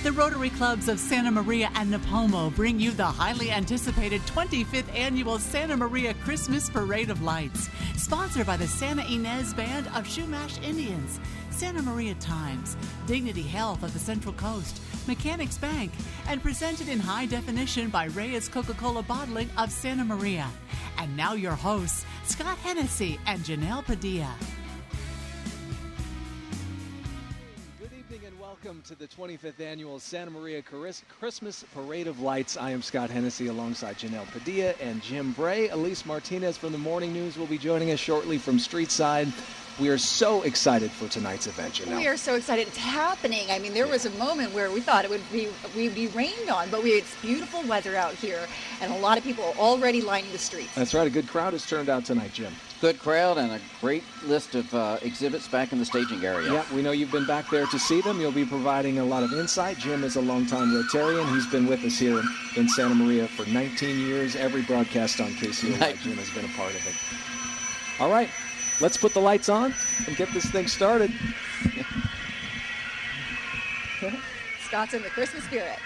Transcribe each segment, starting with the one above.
The Rotary Clubs of Santa Maria and Nipomo bring you the highly anticipated 25th Annual Santa Maria Christmas Parade of Lights, sponsored by the Santa Ynez Band of Chumash Indians, Santa Maria Times, Dignity Health of the Central Coast, Mechanics Bank, and presented in high definition by Reyes Coca-Cola Bottling of Santa Maria. And now your hosts, Scott Hennessy and Janelle Padilla. Welcome to the 25th Annual Santa Maria Christmas Parade of Lights. I am Scott Hennessy alongside Janelle Padilla and Jim Bray. Elise Martinez from the Morning News will be joining us shortly from Streetside. We are so excited for tonight's event, Janelle. We are so excited. It's happening. I mean, there was a moment where we thought we'd be rained on, but it's beautiful weather out here, and a lot of people are already lining the streets. That's right. A good crowd has turned out tonight, Jim. Good crowd and a great list of exhibits back in the staging area. Yeah, we know you've been back there to see them. You'll be providing a lot of insight. Jim is a longtime Rotarian. He's been with us here in Santa Maria for 19 years. Every broadcast on KCOY, Jim has been a part of it. All right, let's put the lights on and get this thing started. Scott's in the Christmas spirit.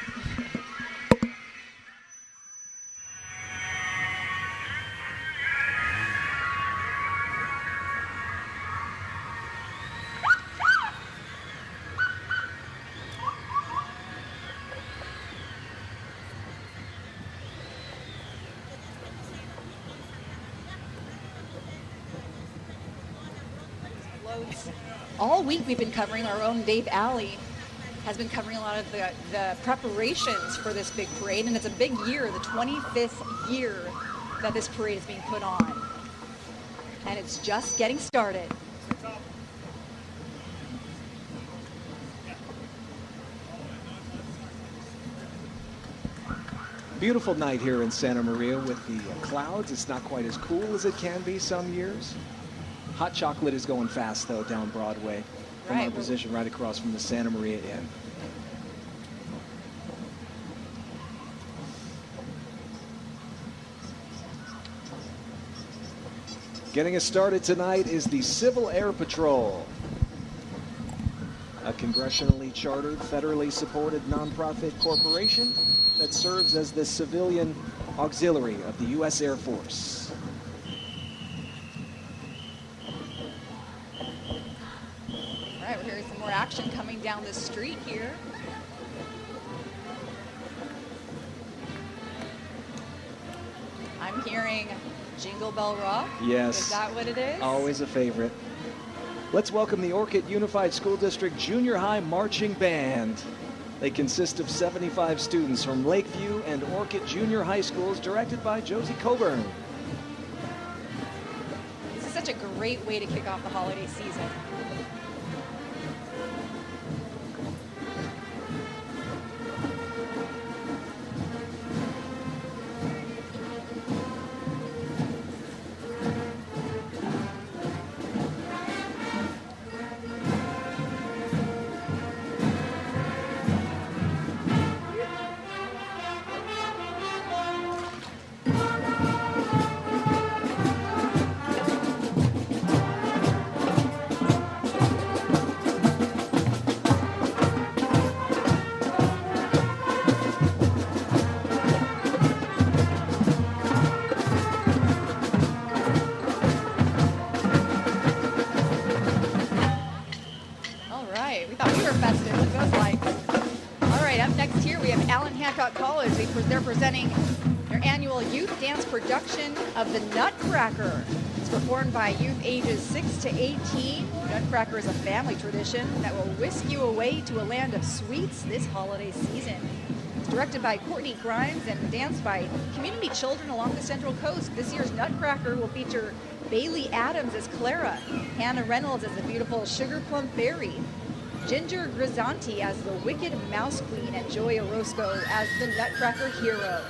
All week we've been covering, our own Dave Alley has been covering a lot of the preparations for this big parade, and it's a big year, the 25th year that this parade is being put on. And it's just getting started. Beautiful night here in Santa Maria with the clouds. It's not quite as cool as it can be some years. Hot chocolate is going fast, though, down Broadway from our position right across from the Santa Maria Inn. Getting us started tonight is the Civil Air Patrol, a congressionally chartered, federally supported nonprofit corporation that serves as the civilian auxiliary of the U.S. Air Force. We're hearing some more action coming down the street here. I'm hearing Jingle Bell Rock. Yes. Is that what it is? Always a favorite. Let's welcome the Orchid Unified School District Junior High Marching Band. They consist of 75 students from Lakeview and Orchid Junior High Schools, directed by Josie Coburn. This is such a great way to kick off the holiday season. College. They're presenting their annual youth dance production of the Nutcracker. It's performed by youth ages 6 to 18. Nutcracker is a family tradition that will whisk you away to a land of sweets this holiday season. It's directed by Courtney Grimes and danced by community children along the Central Coast. This year's Nutcracker will feature Bailey Adams as Clara, Hannah Reynolds as the beautiful Sugar Plum Fairy, Ginger Grisanti as the Wicked Mouse Queen, and Joy Orozco as the Nutcracker Hero.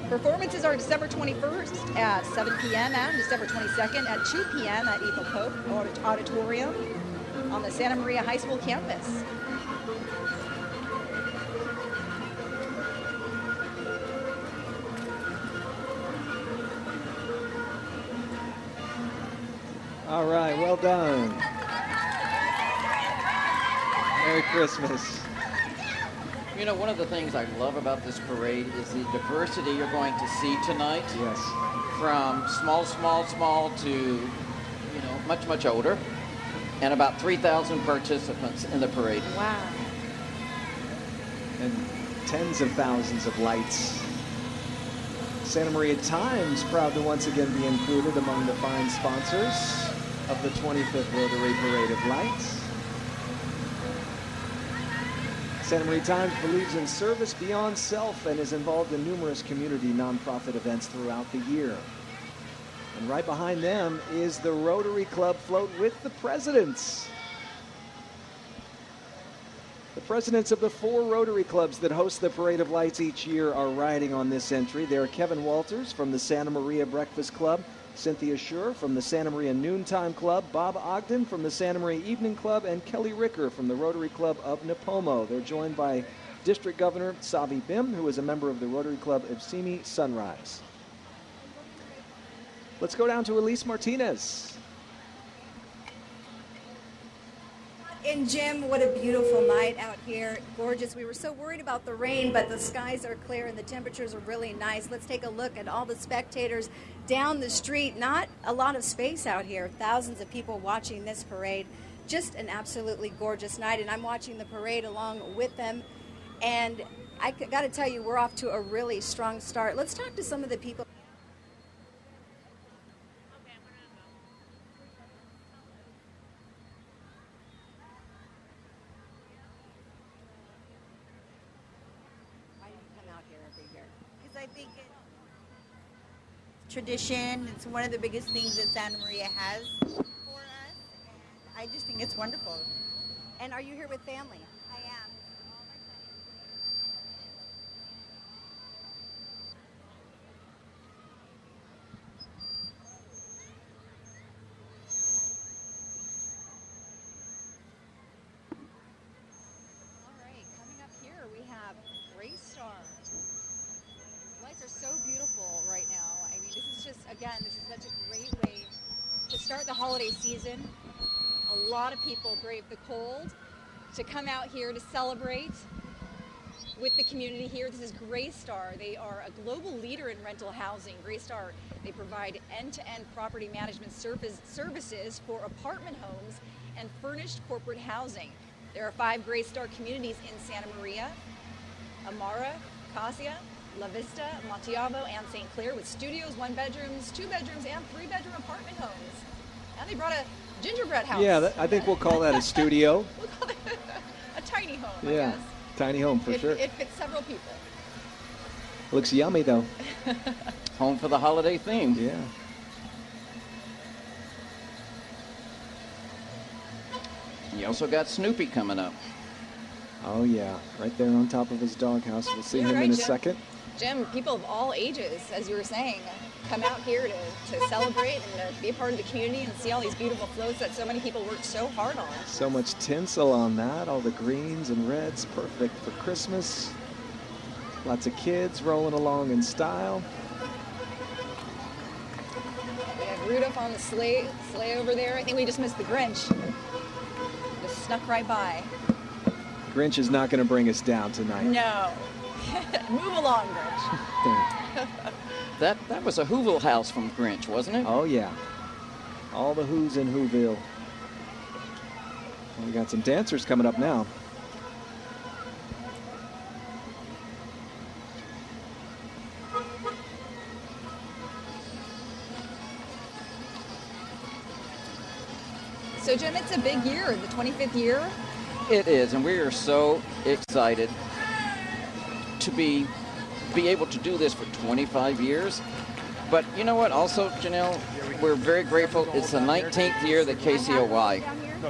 Performances are December 21st at 7 p.m. and December 22nd at 2 p.m. at Ethel Pope Auditorium on the Santa Maria High School campus. All right, well done. Merry Christmas. You know, one of the things I love about this parade is the diversity you're going to see tonight. Yes. From small to, much, much older. And about 3,000 participants in the parade. Wow. And tens of thousands of lights. Santa Maria Times proud to once again be included among the fine sponsors of the 25th Rotary Parade of Lights. Santa Maria Times believes in service beyond self and is involved in numerous community nonprofit events throughout the year. And right behind them is the Rotary Club float with the presidents. The presidents of the 4 Rotary Clubs that host the Parade of Lights each year are riding on this entry. They're Kevin Walters from the Santa Maria Breakfast Club, Cynthia Schur from the Santa Maria Noontime Club, Bob Ogden from the Santa Maria Evening Club, and Kelly Ricker from the Rotary Club of Nipomo. They're joined by District Governor Savi Bim, who is a member of the Rotary Club of Simi Sunrise. Let's go down to Elise Martinez. And Jim, what a beautiful night out here. Gorgeous. We were so worried about the rain, but the skies are clear and the temperatures are really nice. Let's take a look at all the spectators down the street. Not a lot of space out here. Thousands of people watching this parade. Just an absolutely gorgeous night, and I'm watching the parade along with them. And I got to tell you, we're off to a really strong start. Let's talk to some of the people. I think it's tradition. It's one of the biggest things that Santa Maria has for us, and I just think it's wonderful. And are you here with family? I am. All right, coming up here we have Gray Star. Lights are so beautiful right now. I mean, this is just, again, this is such a great way to start the holiday season. A lot of people brave the cold to come out here to celebrate with the community here. This is Gray Star. They are a global leader in rental housing. Gray Star, they provide end-to-end property management services for apartment homes and furnished corporate housing. There are 5 Gray Star communities in Santa Maria: Amara, Casia, La Vista, Montiavo, and St. Clair, with studios, 1 bedrooms, 2 bedrooms, and 3 bedroom apartment homes. And they brought a gingerbread house. Yeah, I think we'll call that a studio. We'll call it a tiny home, I Yeah, guess. tiny home for sure. It fits several people. Looks yummy though. Home for the holiday theme. Yeah. You also got Snoopy coming up. Oh yeah, right there on top of his doghouse. We'll see Yeah, him right, in a Jim. second. Jim, people of all ages, as you were saying, come out here to celebrate and to be a part of the community and see all these beautiful floats that so many people worked so hard on. So much tinsel on that, all the greens and reds, perfect for Christmas. Lots of kids rolling along in style. We have Rudolph on the sleigh over there. I think we just missed the Grinch. Just snuck right by. Grinch is not going to bring us down tonight. No. Move along, Grinch. That was a Whoville house from Grinch, wasn't it? Oh yeah, all the Who's in Whoville. Well, we got some dancers coming up now. So, Jim, it's a big year, the 25th year. It is, and we are so excited to be able to do this for 25 years. But you know what? Also, Janelle, we're very grateful. It's the 19th year that KCOY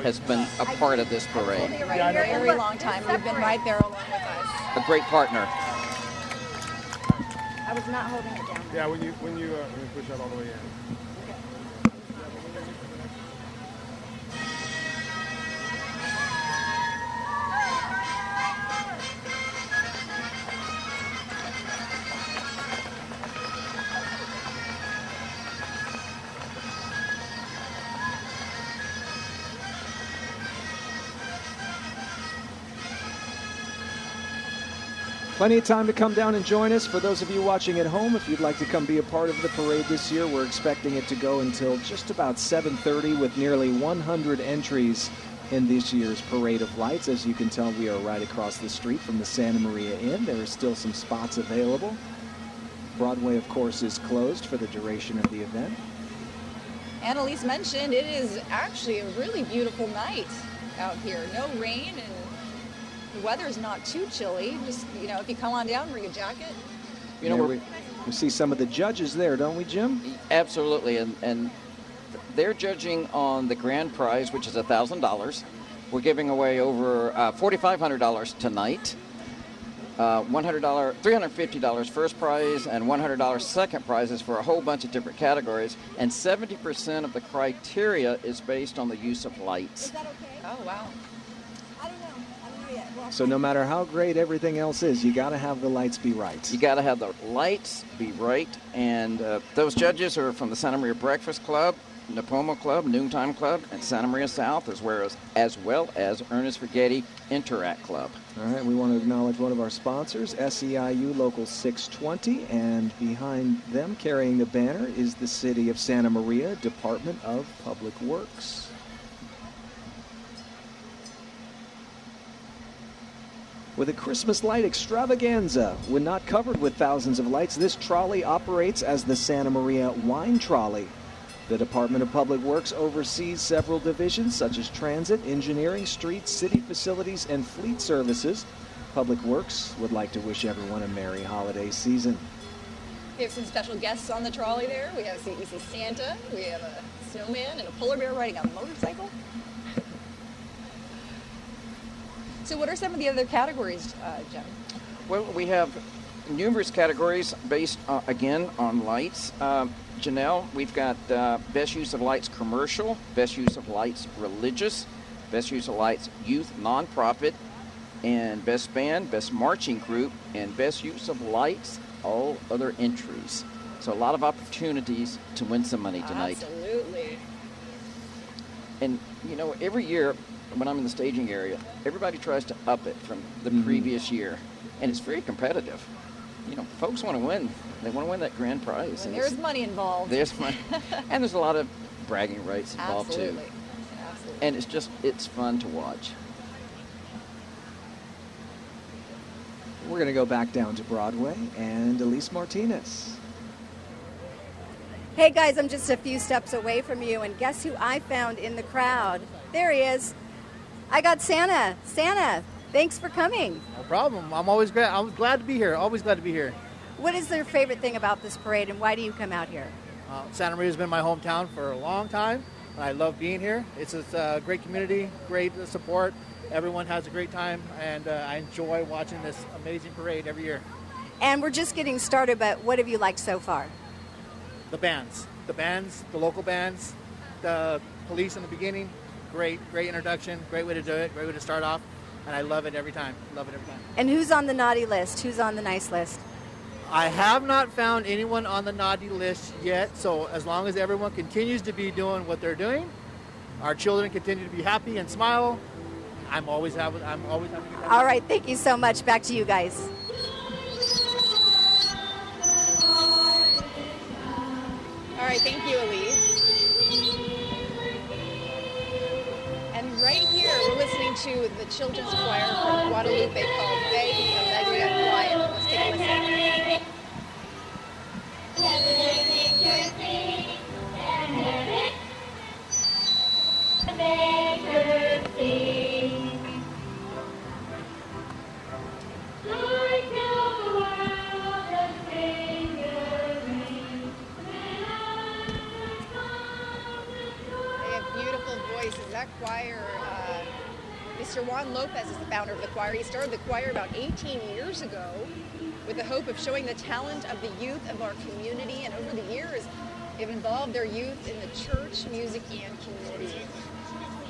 has been a part of this parade. Right, a very long time. We've been right there along with us. A great partner. I was not holding it down. Yeah, when you push that all the way in. Plenty of time to come down and join us. For those of you watching at home, if you'd like to come be a part of the parade this year, we're expecting it to go until just about 7:30 with nearly 100 entries in this year's Parade of Lights. As you can tell, we are right across the street from the Santa Maria Inn. There are still some spots available. Broadway, of course, is closed for the duration of the event. Annalise mentioned it is actually a really beautiful night out here. No rain, and the weather is not too chilly. Just, if you come on down, bring a jacket. We see some of the judges there, don't we, Jim? Absolutely, and they're judging on the grand prize, which is $1,000. We're giving away over $4,500 tonight. $100, $350 first prize, and $100 second prizes for a whole bunch of different categories. And 70% of the criteria is based on the use of lights. Is that okay? Oh, wow. I don't know yet. Well, So no matter how great everything else is, you got to have the lights be right. You got to have the lights be right. And those judges are from the Santa Maria Breakfast Club, Napomo Club, Noontime Club, and Santa Maria South, as well as Ernest Forgetti Interact Club. All right, we want to acknowledge one of our sponsors, SEIU Local 620, and behind them, carrying the banner, is the City of Santa Maria Department of Public Works. With a Christmas light extravaganza, when not covered with thousands of lights, this trolley operates as the Santa Maria Wine Trolley. The Department of Public Works oversees several divisions such as transit, engineering, streets, city facilities, and fleet services. Public Works would like to wish everyone a merry holiday season. We have some special guests on the trolley there. We see Santa, we have a snowman, and a polar bear riding a motorcycle. So what are some of the other categories, Jim? Well, we have numerous categories based, again, on lights. Janelle, we've got best use of lights commercial, best use of lights religious, best use of lights youth nonprofit, and best band, best marching group, and best use of lights all other entries. So a lot of opportunities to win some money tonight. Absolutely. And every year when I'm in the staging area, everybody tries to up it from the previous year, and it's very competitive. Folks want to win. They want to win that grand prize. And there's money involved. There's money. And there's a lot of bragging rights involved, Absolutely. too. Absolutely. And it's fun to watch. We're going to go back down to Broadway and Elise Martinez. Hey guys, I'm just a few steps away from you, and guess who I found in the crowd? There he is. I got Santa. Santa, thanks for coming. No problem. I'm glad to be here. Always glad to be here. What is your favorite thing about this parade, and why do you come out here? Santa Maria has been my hometown for a long time, and I love being here. It's a great community, great support. Everyone has a great time, and I enjoy watching this amazing parade every year. And we're just getting started, but what have you liked so far? The bands, the local bands, the police in the beginning. Great introduction, great way to do it, great way to start off, and I love it every time. And who's on the naughty list? Who's on the nice list? I have not found anyone on the naughty list yet, so as long as everyone continues to be doing what they're doing, our children continue to be happy and smile, I'm always having a good time. All right, thank you so much. Back to you guys. All right, thank you, Elise. And right here, we're listening to the children's choir from Guadalupe called Fe Alegria Choir. Let's take a listen. That choir, Mr. Juan Lopez is the founder of the choir. He started the choir about 18 years ago with the hope of showing the talent of the youth of our community, and over the years, they've involved their youth in the church, music, and community.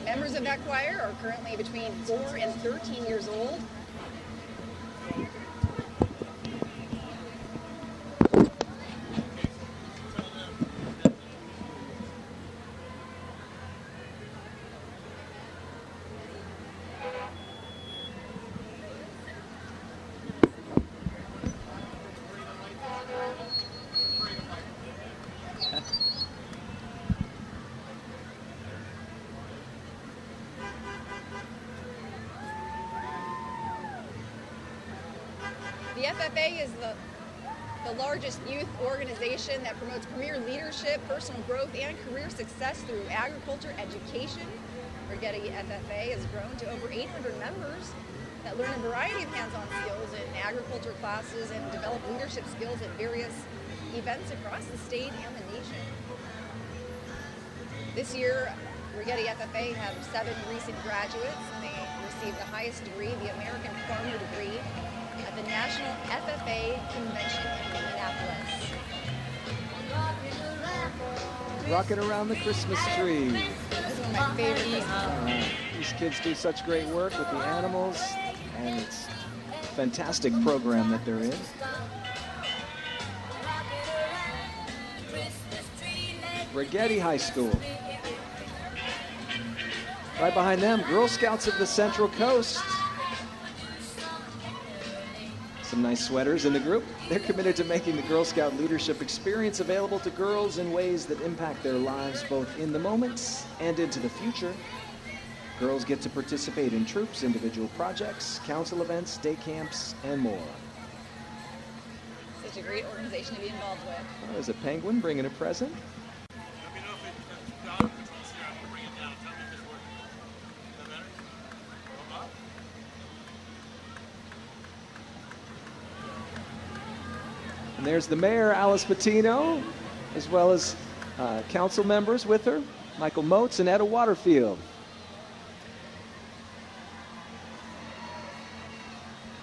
Members of that choir are currently between 4 and 13 years old. The FFA is the largest youth organization that promotes career leadership, personal growth, and career success through agriculture education. Rigetti FFA has grown to over 800 members that learn a variety of hands-on skills in agriculture classes and develop leadership skills at various events across the state and the nation. This year, Rigetti FFA have 7 recent graduates, and they received the highest degree, the American Farmer degree, at the National FFA Convention in Indianapolis. Rocking around the Christmas tree. This is one of my favorites. These kids do such great work with the animals, and it's a fantastic program that they're in. Rigetti High School. Right behind them, Girl Scouts of the Central Coast. Some nice sweaters in the group. They're committed to making the Girl Scout leadership experience available to girls in ways that impact their lives both in the moment and into the future. Girls get to participate in troops, individual projects, council events, day camps, and more. Such a great organization to be involved with. Oh, there's a penguin bringing a present. And there's the mayor, Alice Patino, as well as council members with her, Michael Moats and Etta Waterfield.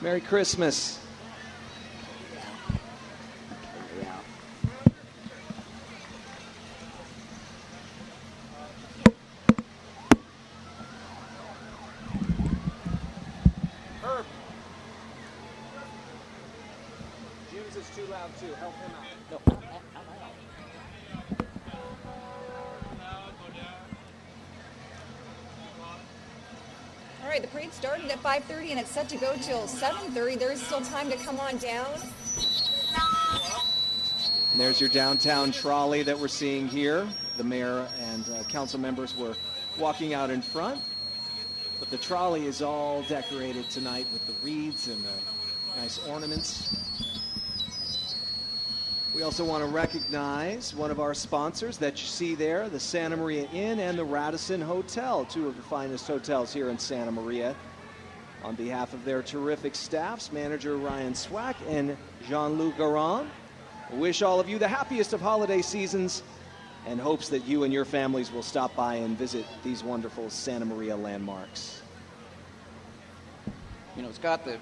Merry Christmas. Herb. Jim's is too loud too. Help him out. No. All right, the parade started at 5:30 and it's set to go till 7:30. There's still time to come on down. And there's your downtown trolley that we're seeing here. The mayor and council members were walking out in front. But the trolley is all decorated tonight with the wreaths and the nice ornaments. We also want to recognize one of our sponsors that you see there, the Santa Maria Inn and the Radisson Hotel, 2 of the finest hotels here in Santa Maria. On behalf of their terrific staffs, manager Ryan Swack and Jean-Luc Garon, we wish all of you the happiest of holiday seasons and hopes that you and your families will stop by and visit these wonderful Santa Maria landmarks. You know, Scott, the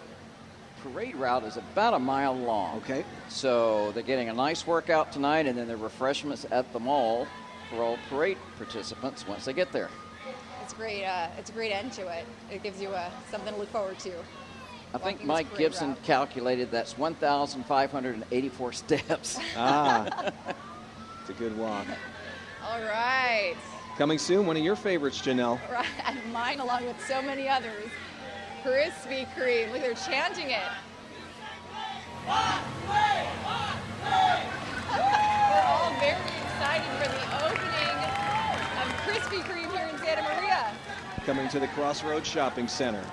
parade route is about a mile long. Okay. So they're getting a nice workout tonight, and then the refreshments at the mall for all parade participants once they get there. It's great. It's a great end to it. It gives you something to look forward to. I think Mike Gibson calculated that's 1,584 steps. Ah, it's a good walk. All right. Coming soon, one of your favorites, Janelle. Right, and mine along with so many others. Krispy Kreme. Look, they're chanting it. We're all very excited for the opening of Krispy Kreme here in Santa Maria. Coming to the Crossroads Shopping Center.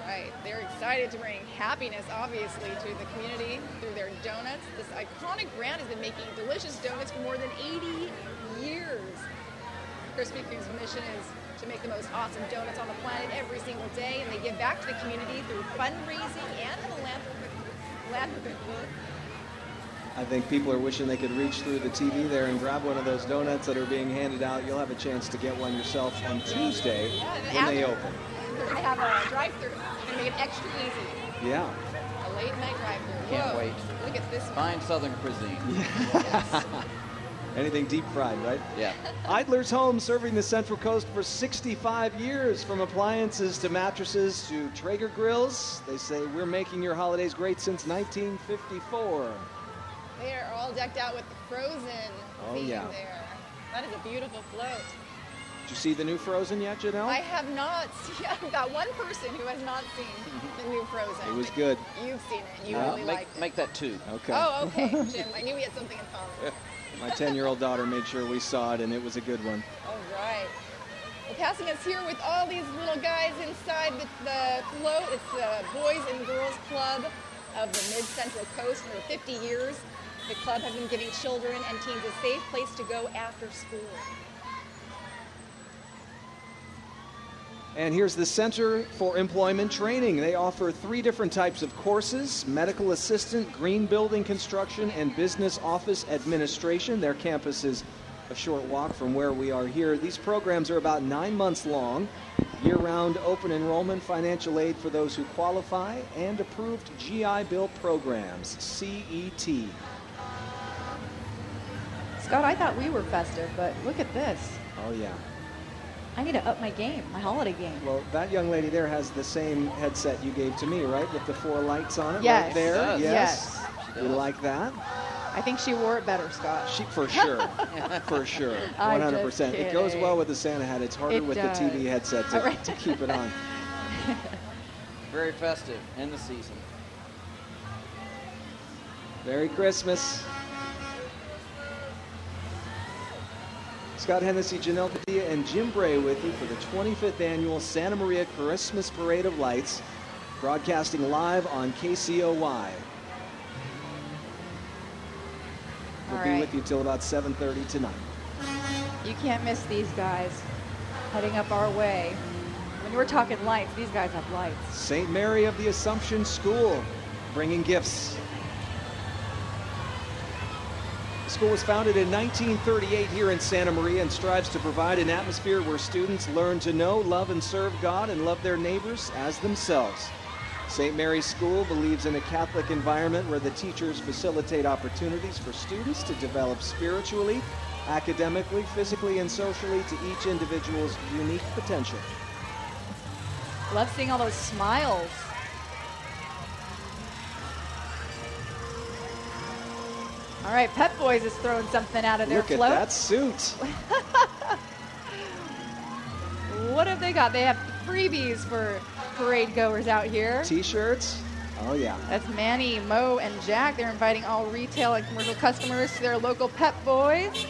Right. They're excited to bring happiness, obviously, to the community through their donuts. This iconic brand has been making delicious donuts for more than 80 years. Krispy Kreme's mission is to make the most awesome donuts on the planet every single day, and they give back to the community through fundraising and philanthropy. I think people are wishing they could reach through the TV there and grab one of those donuts that are being handed out. You'll have a chance to get one yourself on Tuesday when they open. They're going to have a drive-thru and make it extra easy. Yeah. A late-night drive-thru. Can't wait. Look at this one. Fine Southern cuisine. Yes. Anything deep fried, right? Yeah. Idler's Home, serving the Central Coast for 65 years. From appliances to mattresses to Traeger grills, they say we're making your holidays great since 1954. They are all decked out with the Frozen theme there. That is a beautiful float. Did you see the new Frozen yet, Janelle? I have not seen. I've got one person who has not seen the new Frozen. It was good. You've seen it, and you really liked it. Make that 2. Okay. Oh, okay, Jim. I knew we had something in common. My 10-year-old daughter made sure we saw it, and it was a good one. All right. Well, passing us here with all these little guys inside the float. It's the Boys and Girls Club of the Mid-Central Coast. For 50 years, the club has been giving children and teens a safe place to go after school. And here's the Center for Employment Training. They offer 3 different types of courses: medical assistant, green building construction, and business office administration. Their campus is a short walk from where we are here. These programs are about 9 months long. Year-round open enrollment, financial aid for those who qualify, and approved GI Bill programs, CET. Scott, I thought we were festive, but look at this. Oh, yeah. I need to up my game, my holiday game. Well, that young lady there has the same headset you gave to me, right? With the 4 lights on it Yes. right there. Yes. You like that? I think she wore it better, Scott. For sure. For sure. 100%. It goes well with the Santa hat. It's harder with the TV headset to keep it on. Very festive in the season. Merry Christmas. Scott Hennessy, Janelle Padilla, and Jim Bray with you for the 25th Annual Santa Maria Christmas Parade of Lights, broadcasting live on KCOY. We'll be with you till about 7:30 tonight. You can't miss these guys heading up our way. When we're talking lights, these guys have lights. St. Mary of the Assumption School, bringing gifts. The school was founded in 1938 here in Santa Maria and strives to provide an atmosphere where students learn to know, love, and serve God and love their neighbors as themselves. St. Mary's School believes in a Catholic environment where the teachers facilitate opportunities for students to develop spiritually, academically, physically, and socially to each individual's unique potential. Love seeing all those smiles. All right, Pep Boys is throwing something out of their float. Look at that suit. What have they got? They have freebies for parade goers out here. T-shirts. Oh, yeah. That's Manny, Mo, and Jack. They're inviting all retail and commercial customers to their local Pep Boys.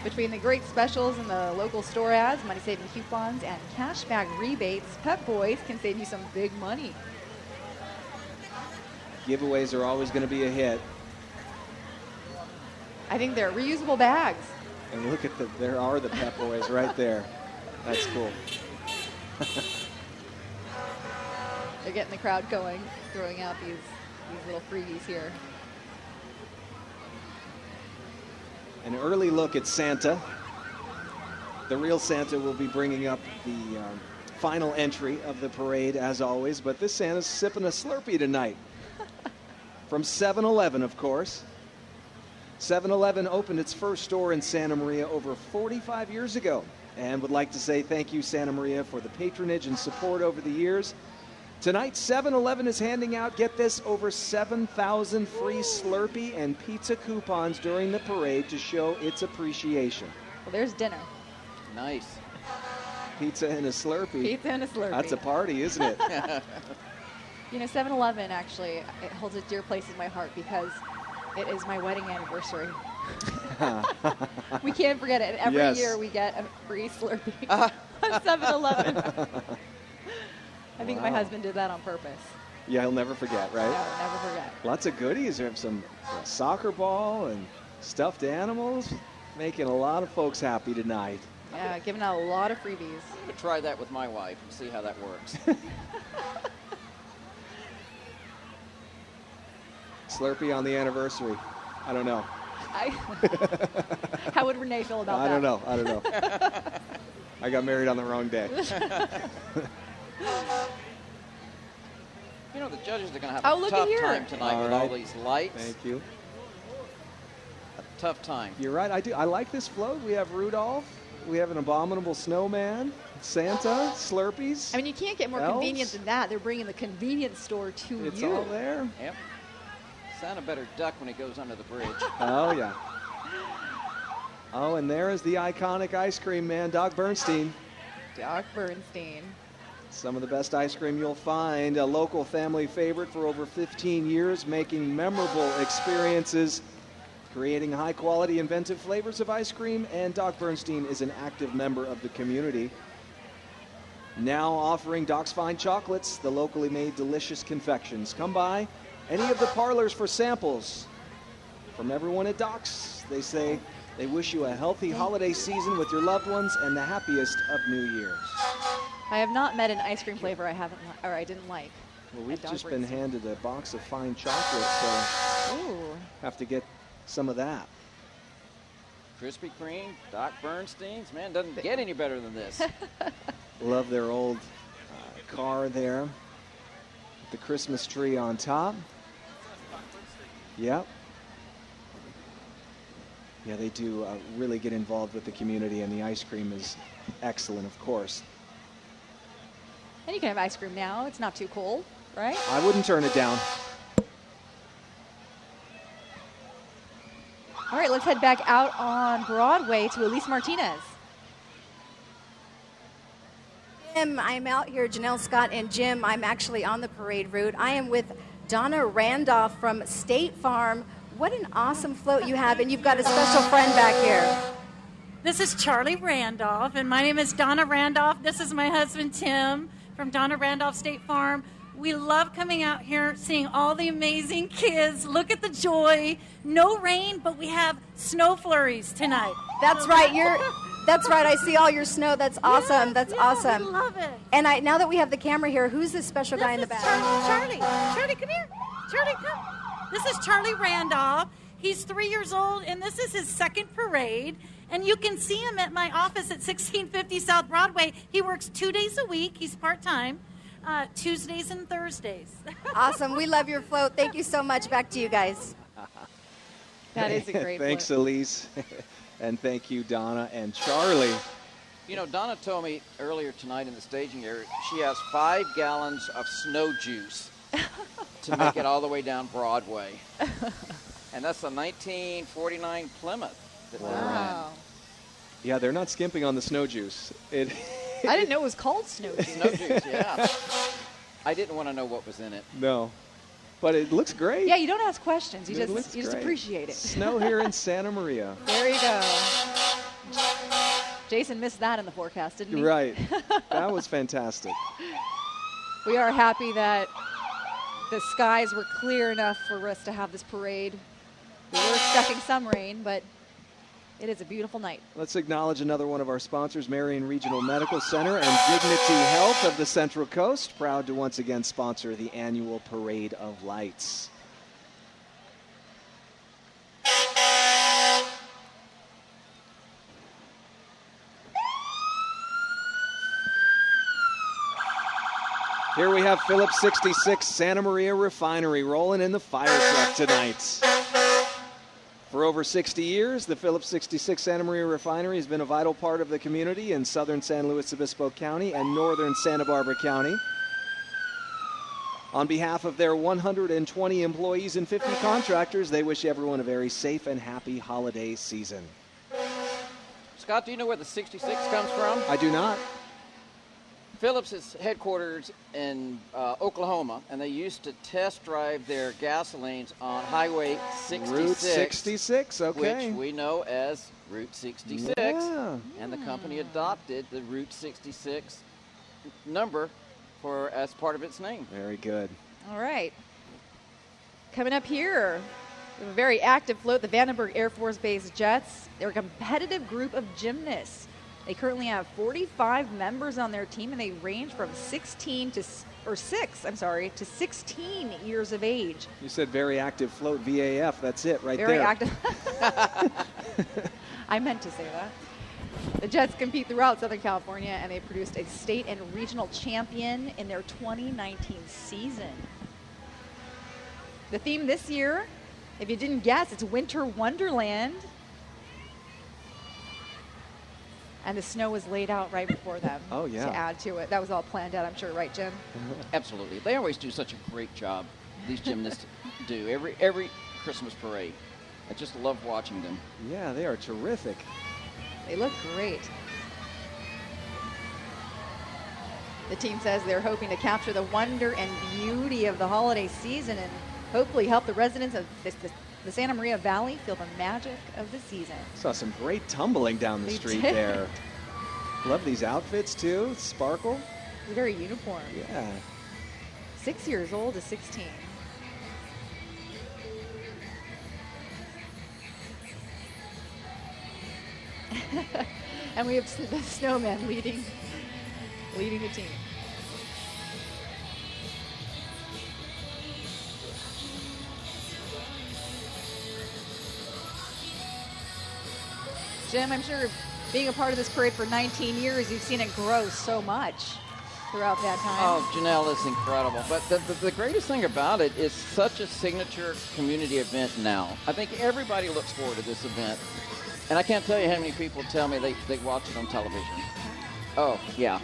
Between the great specials and the local store ads, money-saving coupons, and cashback rebates, Pep Boys can save you some big money. Giveaways are always going to be a hit. I think they're reusable bags. And look at there are the Pep Boys right there. That's cool. They're getting the crowd going, throwing out these little freebies here. An early look at Santa. The real Santa will be bringing up the final entry of the parade, as always. But this Santa's sipping a Slurpee tonight. From 7-Eleven, of course. 7-Eleven opened its first store in Santa Maria over 45 years ago. And would like to say thank you, Santa Maria, for the patronage and support over the years. Tonight, 7-Eleven is handing out, get this, over 7,000 free Slurpee and pizza coupons during the parade to show its appreciation. Well, there's dinner. Nice. Pizza and a Slurpee. Pizza and a Slurpee. That's a party, isn't it? You know, 7-Eleven, actually, it holds a dear place in my heart because it is my wedding anniversary. We can't forget it. Every year we get a free Slurpee at 7-Eleven. I think my husband did that on purpose. Yeah, he'll never forget, right? No, never forget. Lots of goodies. We have some soccer ball and stuffed animals. Making a lot of folks happy tonight. Yeah, giving out a lot of freebies. I'm going to try that with my wife and see how that works. Slurpee on the anniversary. I don't know. How would Renee feel about that? I don't know. I got married on the wrong day. You know, the judges are going to have a tough time tonight with all these lights. Thank you. A tough time. You're right. I do. I like this float. We have Rudolph. We have an abominable snowman. Santa. Slurpees. I mean, you can't get more convenient than that. They're bringing the convenience store to you. It's all there. Yep. Santa better duck when he goes under the bridge. Oh, yeah. Oh, and there is the iconic ice cream man, Doc Bernstein. Doc Bernstein. Some of the best ice cream you'll find. A local family favorite for over 15 years, making memorable experiences, creating high-quality, inventive flavors of ice cream, and Doc Bernstein is an active member of the community. Now offering Doc's Fine Chocolates, the locally made delicious confections. Come by, any of the parlors for samples. From everyone at Doc's, they say they wish you a healthy holiday season with your loved ones and the happiest of New Year's. I have not met an ice cream flavor I didn't like. Well, we've just been handed a box of fine chocolate, so Ooh. have to get some of that. Krispy Kreme, Doc Bernstein's, man, doesn't get any better than this. Love their old car there. The Christmas tree on top. Yep. Yeah, they do really get involved with the community, and the ice cream is excellent, of course. And you can have ice cream now. It's not too cold, right? I wouldn't turn it down. All right, let's head back out on Broadway to Elise Martinez. Jim, I'm out here, Janelle Scott and Jim. I'm actually on the parade route. I am with Donna Randolph from State Farm. What an awesome float you have, and you've got a special friend back here. This is Charlie Randolph, and my name is Donna Randolph. This is my husband, Tim, from Donna Randolph State Farm. We love coming out here, seeing all the amazing kids. Look at the joy. No rain, but we have snow flurries tonight. That's right. That's right. I see all your snow. That's awesome. Yes, That's yes, awesome. We love it. And now that we have the camera here, who's this special guy in the back? Charlie, come here. Charlie, come. This is Charlie Randolph. He's 3 years old, and this is his second parade. And you can see him at my office at 1650 South Broadway. He works 2 days a week. He's part-time, Tuesdays and Thursdays. Awesome. We love your float. Thank you so much. Back to you guys. That is a great Thanks, float. Elise. And thank you, Donna and Charlie. You know, Donna told me earlier tonight in the staging area, she has 5 gallons of snow juice to make it all the way down Broadway. And that's a 1949 Plymouth. Wow. Yeah, they're not skimping on the snow juice. I didn't know it was called snow juice. Snow juice, yeah. I didn't want to know what was in it. No. But it looks great. Yeah, you don't ask questions. You just great. appreciate it. Snow here in Santa Maria. There you go. Jason missed that in the forecast, didn't he? Right. That was fantastic. We are happy that the skies were clear enough for us to have this parade. We were expecting some rain, but it is a beautiful night. Let's acknowledge another one of our sponsors, Marion Regional Medical Center and Dignity Health of the Central Coast, proud to once again sponsor the annual Parade of Lights. Here we have Phillips 66 Santa Maria Refinery rolling in the fire truck tonight. For over 60 years, the Phillips 66 Santa Maria Refinery has been a vital part of the community in southern San Luis Obispo County and northern Santa Barbara County. On behalf of their 120 employees and 50 contractors, they wish everyone a very safe and happy holiday season. Scott, do you know where the 66 comes from? I do not. Phillips is headquartered in Oklahoma, and they used to test drive their gasolines on Highway 66. Route 66, okay. Which we know as Route 66. Yeah. And the company adopted the Route 66 number as part of its name. Very good. All right. Coming up here, we have a very active float, the Vandenberg Air Force Base Jets. They're a competitive group of gymnasts. They currently have 45 members on their team, and they range from 16 to 16 years of age. You said very active float, VAF. That's it right Very there. active. I meant to say that. The Jets compete throughout Southern California, and they produced a state and regional champion in their 2019 season. The theme this year, if you didn't guess, it's Winter Wonderland. And the snow was laid out right before them to add to it. That was all planned out, I'm sure, right, Jim? Absolutely. They always do such a great job, these gymnasts do, every Christmas parade. I just love watching them. Yeah, they are terrific. They look great. The team says they're hoping to capture the wonder and beauty of the holiday season and hopefully help the residents of the Santa Maria Valley feel the magic of the season. Saw some great tumbling down the street there. Love these outfits too. Sparkle. It's very uniform. Yeah. 6 years old to 16. And we have the snowman leading the team. Jim, I'm sure being a part of this parade for 19 years, you've seen it grow so much throughout that time. Oh, Janelle, it's incredible. But the greatest thing about it is such a signature community event now. I think everybody looks forward to this event. And I can't tell you how many people tell me they watch it on television. Oh, yeah.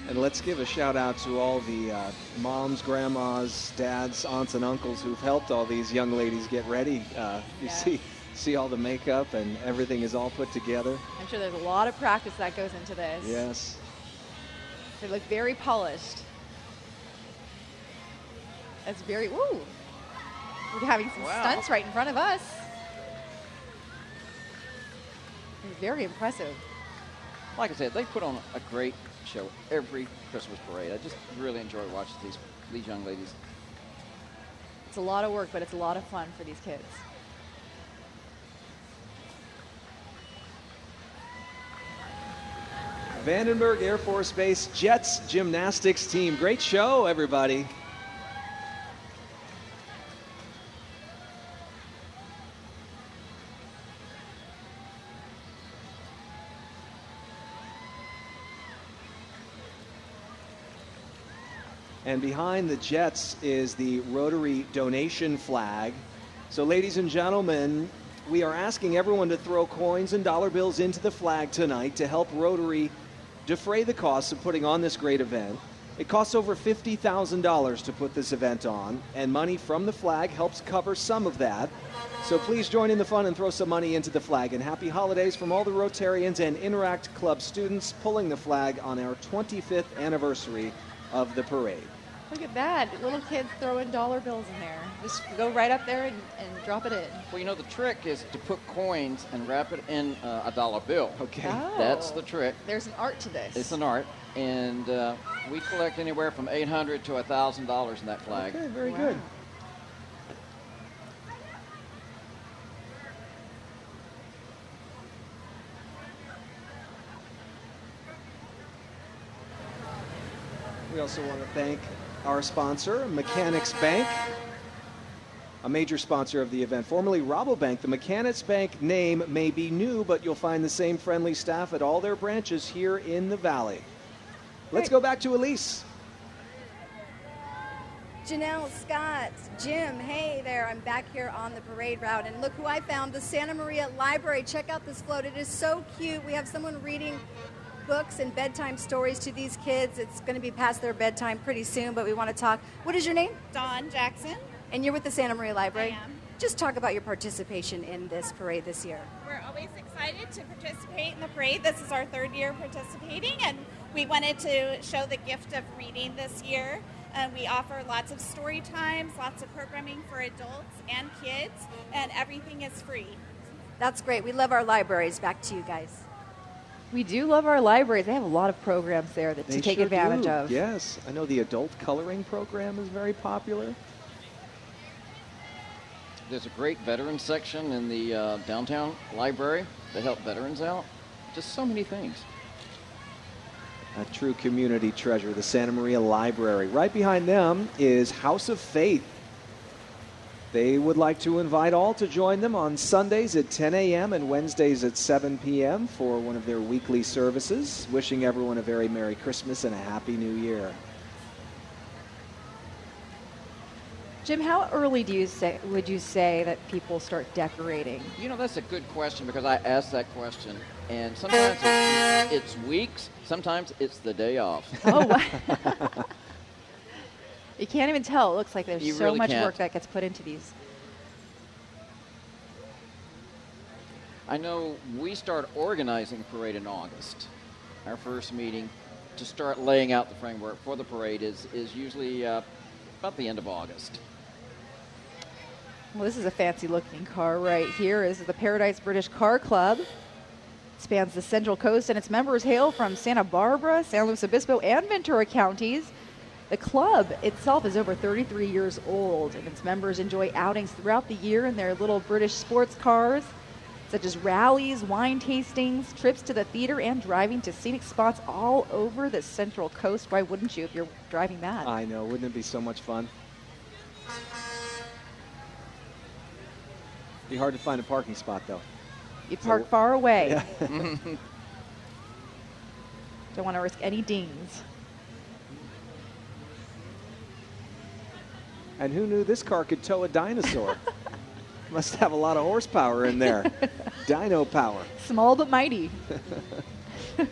And let's give a shout out to all the moms, grandmas, dads, aunts, and uncles who've helped all these young ladies get ready. You see all the makeup and everything is all put together. I'm sure there's a lot of practice that goes into this. Yes. They look very polished. That's very, woo! We're having some stunts right in front of us. It's very impressive. Like I said, they put on a great show every Christmas parade. I just really enjoy watching these young ladies. It's a lot of work, but it's a lot of fun for these kids. Vandenberg Air Force Base Jets gymnastics team. Great show, everybody. And behind the Jets is the Rotary donation flag. So, ladies and gentlemen, we are asking everyone to throw coins and dollar bills into the flag tonight to help Rotary defray the costs of putting on this great event. It costs over $50,000 to put this event on, and money from the flag helps cover some of that. So please join in the fun and throw some money into the flag. And happy holidays from all the Rotarians and Interact Club students pulling the flag on our 25th anniversary of the parade. Look at that. Little kids throwing dollar bills in there. Just go right up there and drop it in. Well, you know, the trick is to put coins and wrap it in a dollar bill. Okay. Oh. That's the trick. There's an art to this. It's an art. And we collect anywhere from $800 to $1,000 in that flag. Okay, very good. We also want to thank our sponsor, Mechanics Bank, a major sponsor of the event. Formerly Rabobank, the Mechanics Bank name may be new, but you'll find the same friendly staff at all their branches here in the Valley. Let's go back to Elise. Janelle, Scott, Jim, hey there. I'm back here on the parade route, and look who I found, the Santa Maria Library. Check out this float. It is so cute. We have someone reading books and bedtime stories to these kids. It's going to be past their bedtime pretty soon, but we want to talk. What is your name? Dawn Jackson. And you're with the Santa Maria Library? I am. Just talk about your participation in this parade this year. We're always excited to participate in the parade. This is our third year participating, and we wanted to show the gift of reading this year. We offer lots of story times, lots of programming for adults and kids, and everything is free. That's great. We love our libraries. Back to you guys. We do love our libraries. They have a lot of programs there to take advantage of. Yes. I know the adult coloring program is very popular. There's a great veterans section in the downtown library that help veterans out. Just so many things. A true community treasure, the Santa Maria Library. Right behind them is House of Faith. They would like to invite all to join them on Sundays at 10 a.m. and Wednesdays at 7 p.m. for one of their weekly services. Wishing everyone a very Merry Christmas and a Happy New Year. Jim, how early would you say that people start decorating? You know, that's a good question because I asked that question. And sometimes it's weeks, sometimes it's the day off. Oh, wow. You can't even tell. It looks like there's so much work that gets put into these. I know we start organizing the parade in August. Our first meeting to start laying out the framework for the parade is usually about the end of August. Well, this is a fancy-looking car right here. This is the Paradise British Car Club. It spans the Central Coast, and its members hail from Santa Barbara, San Luis Obispo, and Ventura counties. The club itself is over 33 years old, and its members enjoy outings throughout the year in their little British sports cars, such as rallies, wine tastings, trips to the theater, and driving to scenic spots all over the Central Coast. Why wouldn't you if you're driving that? I know. Wouldn't it be so much fun? Be hard to find a parking spot, though. You park far away. Yeah. Don't want to risk any dings. And who knew this car could tow a dinosaur? Must have a lot of horsepower in there. Dino power. Small but mighty. The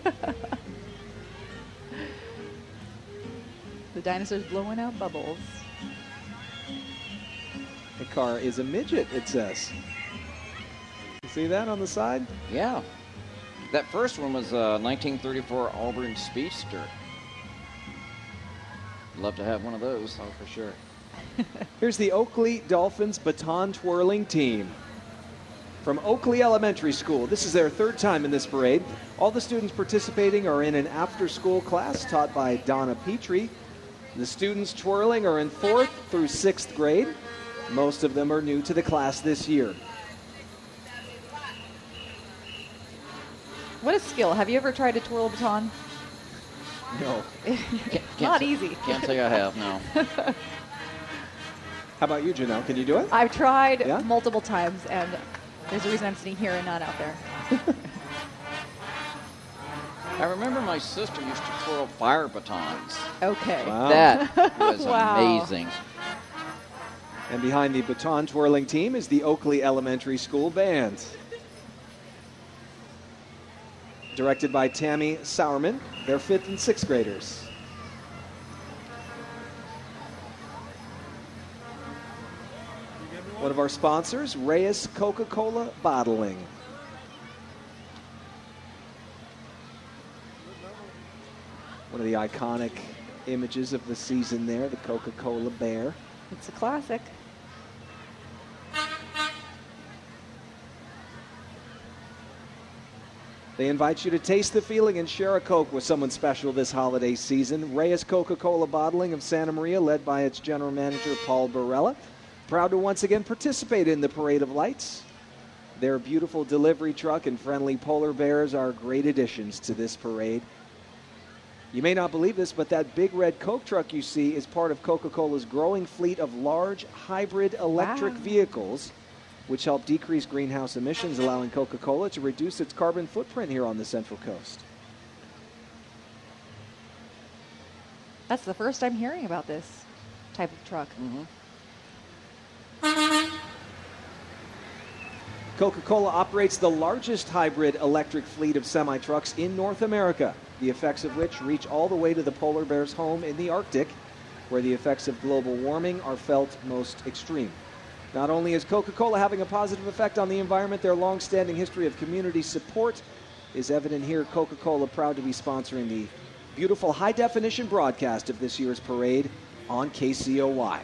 dinosaur's blowing out bubbles. The car is a midget, it says. You see that on the side? Yeah. That first one was a 1934 Auburn Speedster. Love to have one of those. Oh, for sure. Here's the Oakley Dolphins baton twirling team. From Oakley Elementary School. This is their third time in this parade. All the students participating are in an after-school class taught by Donna Petrie. The students twirling are in 4th through 6th grade. Most of them are new to the class this year. What a skill. Have you ever tried to twirl a baton? No. Not easy. Can't say I have, no. How about you, Janelle? Can you do it? I've tried multiple times, and there's a reason I'm sitting here and not out there. I remember my sister used to twirl fire batons. Okay. Wow. That was Wow. amazing. And behind the baton twirling team is the Oakley Elementary School Band. Directed by Tammy Sauerman. They're 5th and 6th graders. One of our sponsors, Reyes Coca-Cola Bottling. One of the iconic images of the season there, the Coca-Cola bear. It's a classic. They invite you to taste the feeling and share a Coke with someone special this holiday season. Reyes Coca-Cola Bottling of Santa Maria, led by its general manager, Paul Barella. Proud to once again participate in the Parade of Lights. Their beautiful delivery truck and friendly polar bears are great additions to this parade. You may not believe this, but that big red Coke truck you see is part of Coca-Cola's growing fleet of large hybrid electric vehicles, which help decrease greenhouse emissions, allowing Coca-Cola to reduce its carbon footprint here on the Central Coast. That's the first I'm hearing about this type of truck. Mm-hmm. Coca-Cola operates the largest hybrid electric fleet of semi-trucks in North America, the effects of which reach all the way to the polar bear's home in the Arctic, where the effects of global warming are felt most extreme. Not only is Coca-Cola having a positive effect on the environment, their long-standing history of community support is evident here. Coca-Cola proud to be sponsoring the beautiful high-definition broadcast of this year's parade on KCOY.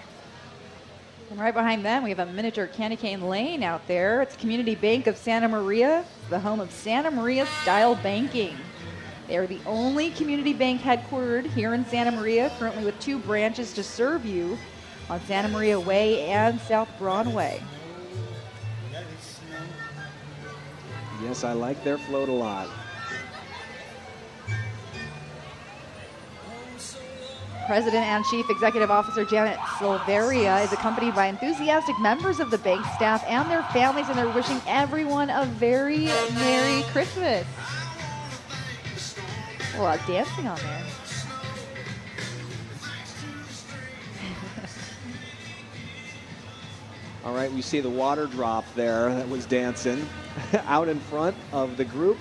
And right behind them, we have a miniature candy cane lane out there. It's Community Bank of Santa Maria, the home of Santa Maria-style banking. They are the only community bank headquartered here in Santa Maria, currently with 2 branches to serve you on Santa Maria Way and South Broadway. Yes, I like their float a lot. President and Chief Executive Officer Janet Silveria is accompanied by enthusiastic members of the bank staff and their families, and they're wishing everyone a very Merry Christmas. A lot of dancing on there. All right, we see the water drop there that was dancing out in front of the group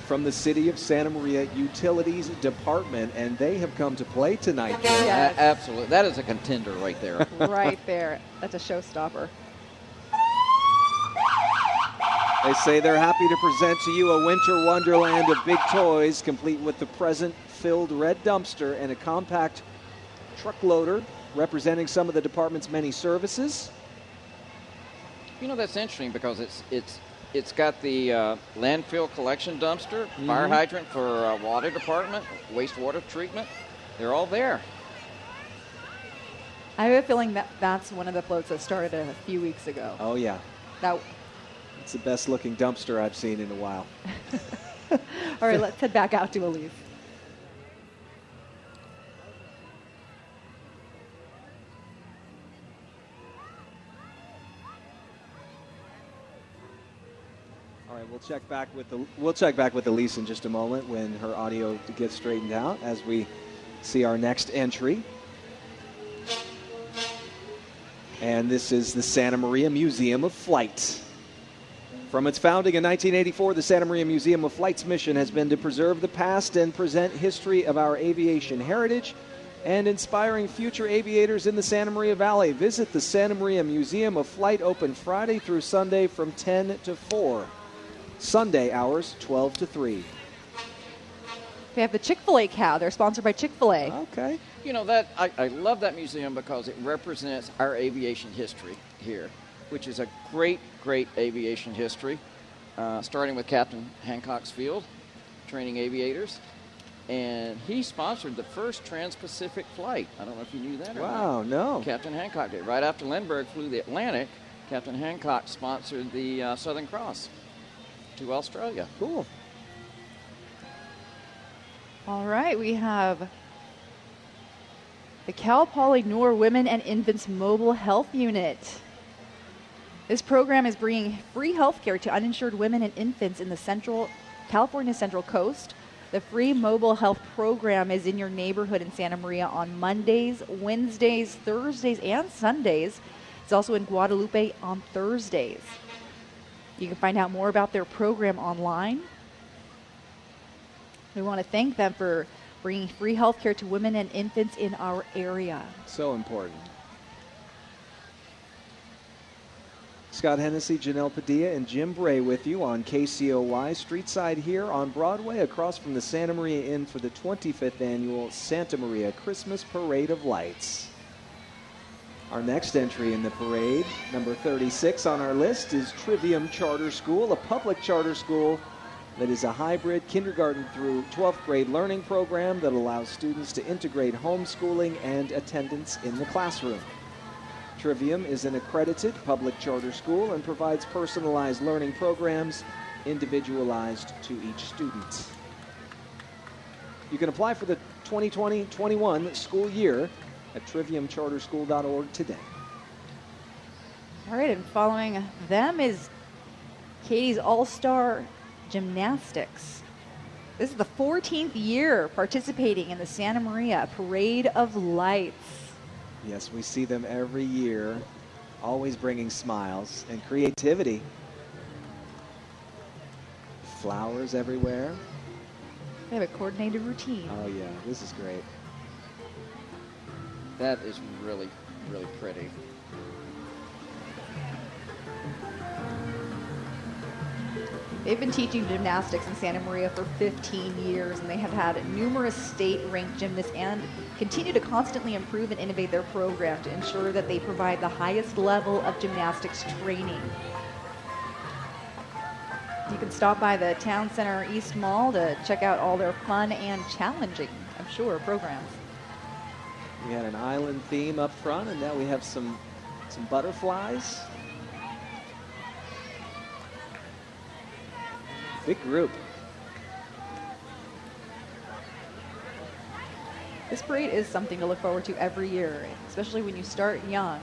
from the City of Santa Maria Utilities Department, and they have come to play tonight. Yes. Absolutely. That is a contender right there. Right there. That's a showstopper. They say they're happy to present to you a winter wonderland of big toys, complete with the present-filled red dumpster and a compact truck loader representing some of the department's many services. You know, that's interesting because it's got the landfill collection dumpster, fire hydrant for water department, wastewater treatment. They're all there. I have a feeling that that's one of the floats that started a few weeks ago. Oh, yeah. That. It's the best looking dumpster I've seen in a while. All right, let's head back out to Elise. All right, we'll check back with Elise in just a moment when her audio gets straightened out as we see our next entry. And this is the Santa Maria Museum of Flight. From its founding in 1984, the Santa Maria Museum of Flight's mission has been to preserve the past and present history of our aviation heritage and inspiring future aviators in the Santa Maria Valley. Visit the Santa Maria Museum of Flight, open Friday through Sunday from 10 to 4. Sunday hours, 12 to 3. We have the Chick-fil-A cow. They're sponsored by Chick-fil-A. Okay. You know, that I love that museum because it represents our aviation history here, which is a great, great aviation history, starting with Captain Hancock's Field, training aviators. And he sponsored the first trans-Pacific flight. I don't know if you knew that or not. Wow, no. Captain Hancock did. Right after Lindbergh flew the Atlantic, Captain Hancock sponsored the Southern Cross to Australia. Cool. All right, we have the Cal Poly Noor Women and Infants Mobile Health Unit. This program is bringing free health care to uninsured women and infants in the California Central Coast. The free mobile health program is in your neighborhood in Santa Maria on Mondays, Wednesdays, Thursdays, and Sundays. It's also in Guadalupe on Thursdays. You can find out more about their program online. We want to thank them for bringing free health care to women and infants in our area. So important. Scott Hennessy, Janelle Padilla, and Jim Bray with you on KCOY. Streetside here on Broadway, across from the Santa Maria Inn for the 25th Annual Santa Maria Christmas Parade of Lights. Our next entry in the parade, number 36 on our list, is Trivium Charter School, a public charter school that is a hybrid kindergarten through 12th grade learning program that allows students to integrate homeschooling and attendance in the classroom. Trivium is an accredited public charter school and provides personalized learning programs individualized to each student. You can apply for the 2020-21 school year at triviumcharterschool.org today. All right, and following them is Katie's All-Star Gymnastics. This is the 14th year participating in the Santa Maria Parade of Lights. Yes, we see them every year, always bringing smiles and creativity. Flowers everywhere. They have a coordinated routine. Oh yeah, this is great. That is really, really pretty. They've been teaching gymnastics in Santa Maria for 15 years, and they have had numerous state-ranked gymnasts and continue to constantly improve and innovate their program to ensure that they provide the highest level of gymnastics training. You can stop by the Town Center East Mall to check out all their fun and challenging, I'm sure, programs. We had an island theme up front, and now we have some butterflies. Big group. This parade is something to look forward to every year, especially when you start young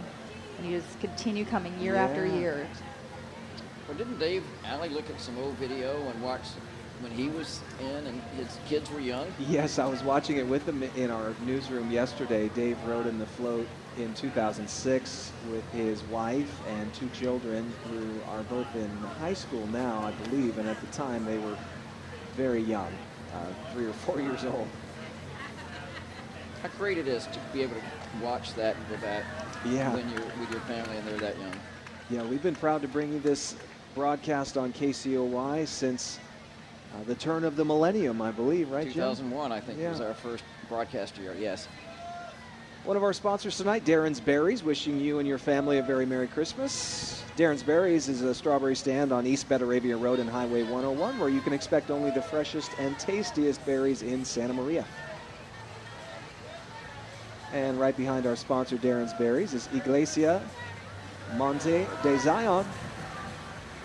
and you just continue coming year after year. Well, didn't Dave Alley look at some old video and watch when he was in and his kids were young? Yes, I was watching it with him in our newsroom yesterday. Dave rode in the float in 2006 with his wife and two children who are both in high school now, I believe, and at the time they were very young, 3 or 4 years old. How great it is to be able to watch that and go back when you're with your family and they're that young. Yeah, we've been proud to bring you this broadcast on KCOY since the turn of the millennium, I believe, right, 2001, I think, was our first broadcast year, yes. One of our sponsors tonight, Darren's Berries, wishing you and your family a very Merry Christmas. Darren's Berries is a strawberry stand on East Bed Arabia Road and Highway 101, where you can expect only the freshest and tastiest berries in Santa Maria. And right behind our sponsor, Darren's Berries, is Iglesia Monte de Zion.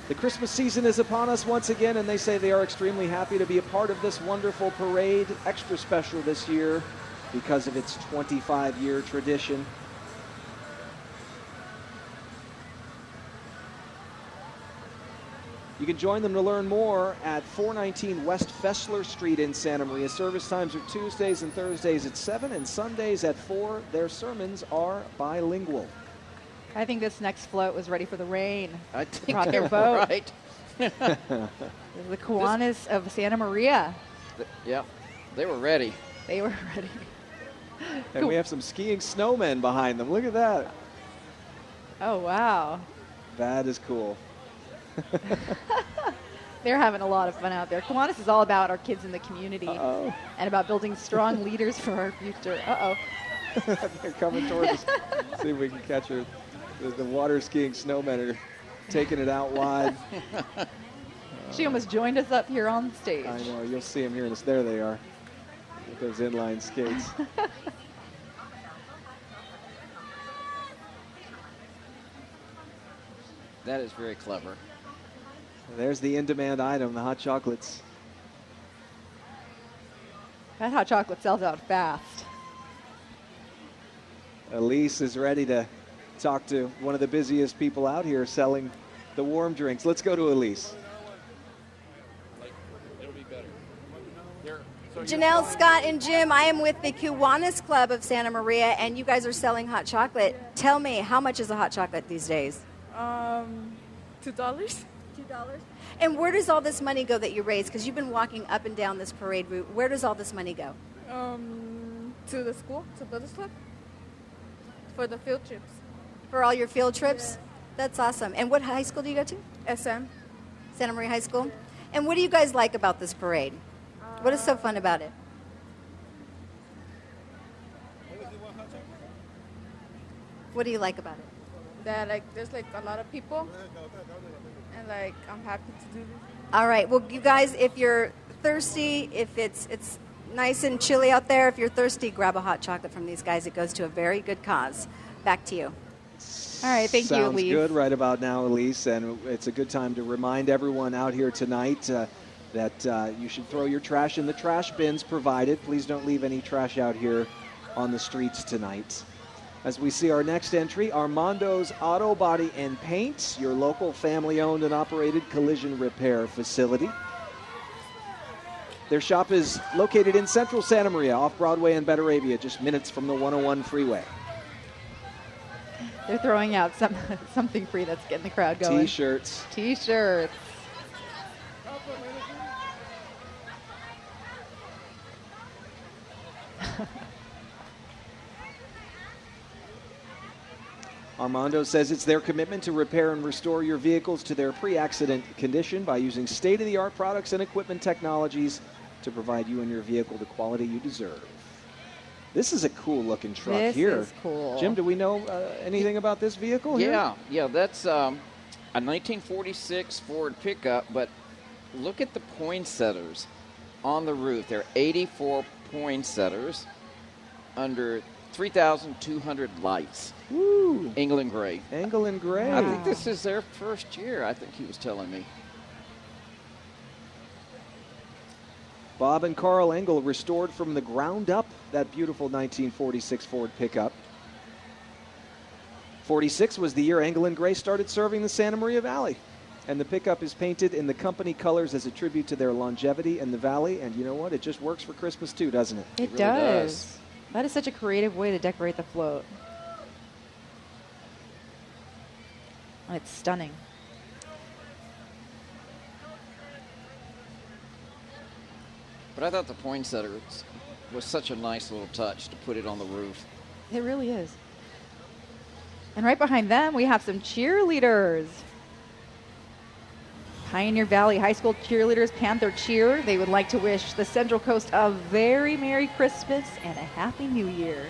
The Christmas season is upon us once again, and they say they are extremely happy to be a part of this wonderful parade, extra special this year because of its 25-year tradition. You can join them to learn more at 419 West Fessler Street in Santa Maria. Service times are Tuesdays and Thursdays at 7 and Sundays at 4. Their sermons are bilingual. I think this next float was ready for the rain. I think Brought their boat. right. The Kiwanis of Santa Maria. Yeah, they were ready. They were ready. And we have some skiing snowmen behind them. Look at that. Oh, wow. That is cool. They're having a lot of fun out there. Kiwanis is all about our kids in the community Uh-oh. and about building strong leaders for our future. Uh-oh. They're coming towards us. See if we can catch her. The water skiing snowmen are taking it out wide. She almost joined us up here on stage. I know. You'll see them here in this. There they are with those inline skates. That is very clever. There's the in-demand item, the hot chocolates. That hot chocolate sells out fast. Elise is ready to talk to one of the busiest people out here selling the warm drinks. Let's go to Elise. Janelle, Scott, and Jim, I am with the Kiwanis Club of Santa Maria, and you guys are selling hot chocolate. Tell me, how much is a hot chocolate these days? $2. $2. And where does all this money go that you raise? Because you've been walking up and down this parade route. Where does all this money go? To the school, to Brothers Club, for the field trips. For all your field trips? That's awesome. And what high school do you go to? SM. Santa Maria High School. And what do you guys like about this parade? What is so fun about it? What do you like about it? That there's a lot of people, and I'm happy to do this. All right. Well, you guys, if you're thirsty, if it's nice and chilly out there, if you're thirsty, grab a hot chocolate from these guys. It goes to a very good cause. Back to you. All right. Thank you, Elise. Sounds good right about now, Elise. And it's a good time to remind everyone out here tonight that you should throw your trash in the trash bins provided. Please don't leave any trash out here on the streets tonight. As we see our next entry, Armando's Auto Body and Paint, your local family-owned and operated collision repair facility. Their shop is located in central Santa Maria, off Broadway and Betteravia, just minutes from the 101 freeway. They're throwing out something free that's getting the crowd going. T-shirts. T-shirts. Armando says it's their commitment to repair and restore your vehicles to their pre-accident condition by using state-of-the-art products and equipment technologies to provide you and your vehicle the quality you deserve. This is a cool-looking truck here. This is cool. Jim, do we know anything about this vehicle here? Yeah, that's a 1946 Ford pickup, but look at the poinsettias on the roof. They're 84 poinsettias under 3,200 lights. Woo! England Gray. England Gray. I think this is their first year, I think he was telling me. Bob and Carl Engel restored from the ground up that beautiful 1946 Ford pickup. 46 was the year Engel and Gray started serving the Santa Maria Valley. And the pickup is painted in the company colors as a tribute to their longevity in the valley. And you know what? It just works for Christmas too, doesn't it? It really does. That is such a creative way to decorate the float. And it's stunning. But I thought the poinsettia was such a nice little touch to put it on the roof. It really is. And right behind them, we have some cheerleaders. Pioneer Valley High School cheerleaders, Panther Cheer. They would like to wish the Central Coast a very Merry Christmas and a Happy New Year.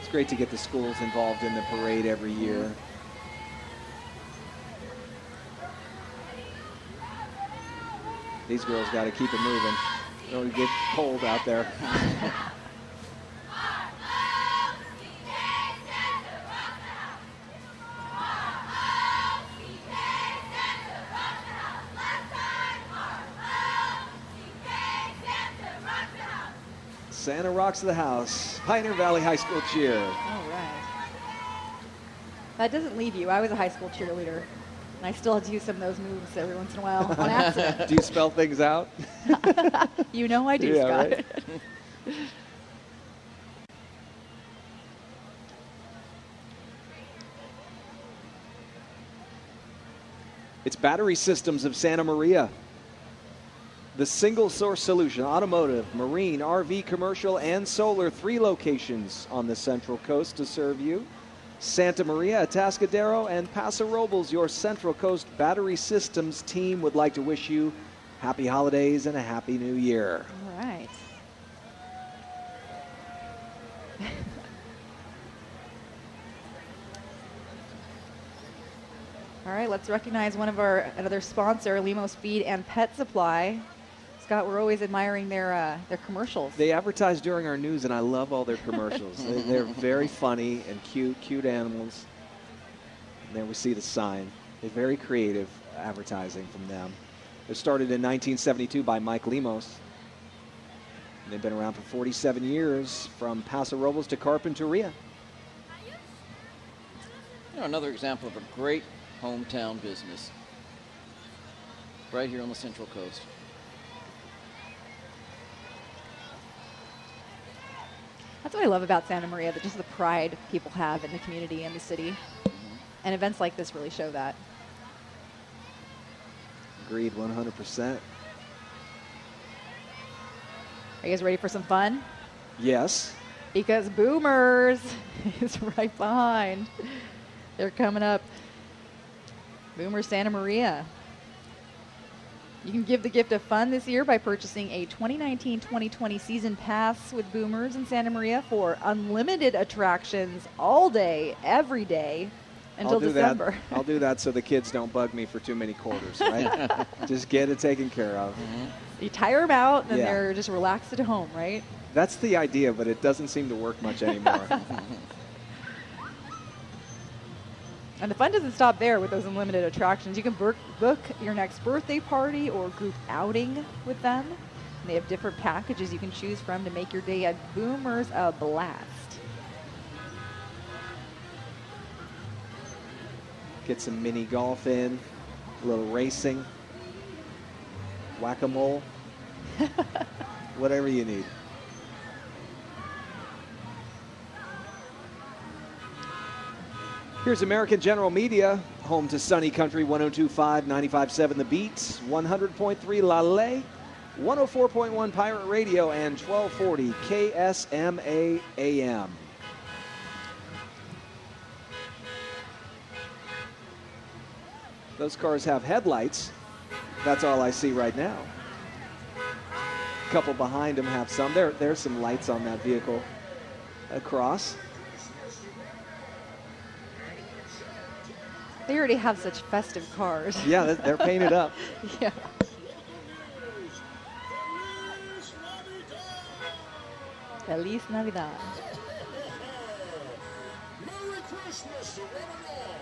It's great to get the schools involved in the parade every year. These girls got to keep it moving. Don't get cold out there. Santa rocks the house. Pioneer Valley High School cheer. All right. That doesn't leave you. I was a high school cheerleader, and I still do some of those moves every once in a while on accident. Do you spell things out? You know I do, Yeah, Scott. right? It's Battery Systems of Santa Maria. The single source solution, automotive, marine, RV, commercial, and solar. 3 locations on the Central Coast to serve you. Santa Maria, Atascadero, and Paso Robles. Your Central Coast Battery Systems team would like to wish you happy holidays and a happy new year. All right. All right, let's recognize another sponsor, Limos Feed and Pet Supply. Scott, we're always admiring their commercials. They advertise during our news, and I love all their commercials. They're very funny and cute animals. And there we see the sign. They're very creative advertising from them. It started in 1972 by Mike Limos. And they've been around for 47 years, from Paso Robles to Carpinteria. Another example of a great hometown business right here on the Central Coast. That's what I love about Santa Maria, just the pride people have in the community and the city. And events like this really show that. Agreed, 100%. Are you guys ready for some fun? Yes. Because Boomers is right behind. They're coming up. Boomer Santa Maria. You can give the gift of fun this year by purchasing a 2019-2020 season pass with Boomers in Santa Maria for unlimited attractions all day, every day, until December. I'll do that so the kids don't bug me for too many quarters, right? Just get it taken care of. You tire them out, and they're just relaxed at home, right? That's the idea, but it doesn't seem to work much anymore. And the fun doesn't stop there with those unlimited attractions. You can book your next birthday party or group outing with them. And they have different packages you can choose from to make your day at Boomers a blast. Get some mini golf in, a little racing, whack-a-mole, whatever you need. Here's American General Media, home to Sunny Country 102.5, 95.7 The Beat, 100.3 La Le, 104.1 Pirate Radio, and 1240 KSMA AM. Those cars have headlights. That's all I see right now. A couple behind them have some. There's some lights on that vehicle across. They already have such festive cars. Yeah, they're painted up. Yeah. Feliz Navidad. Merry Christmas to one and all.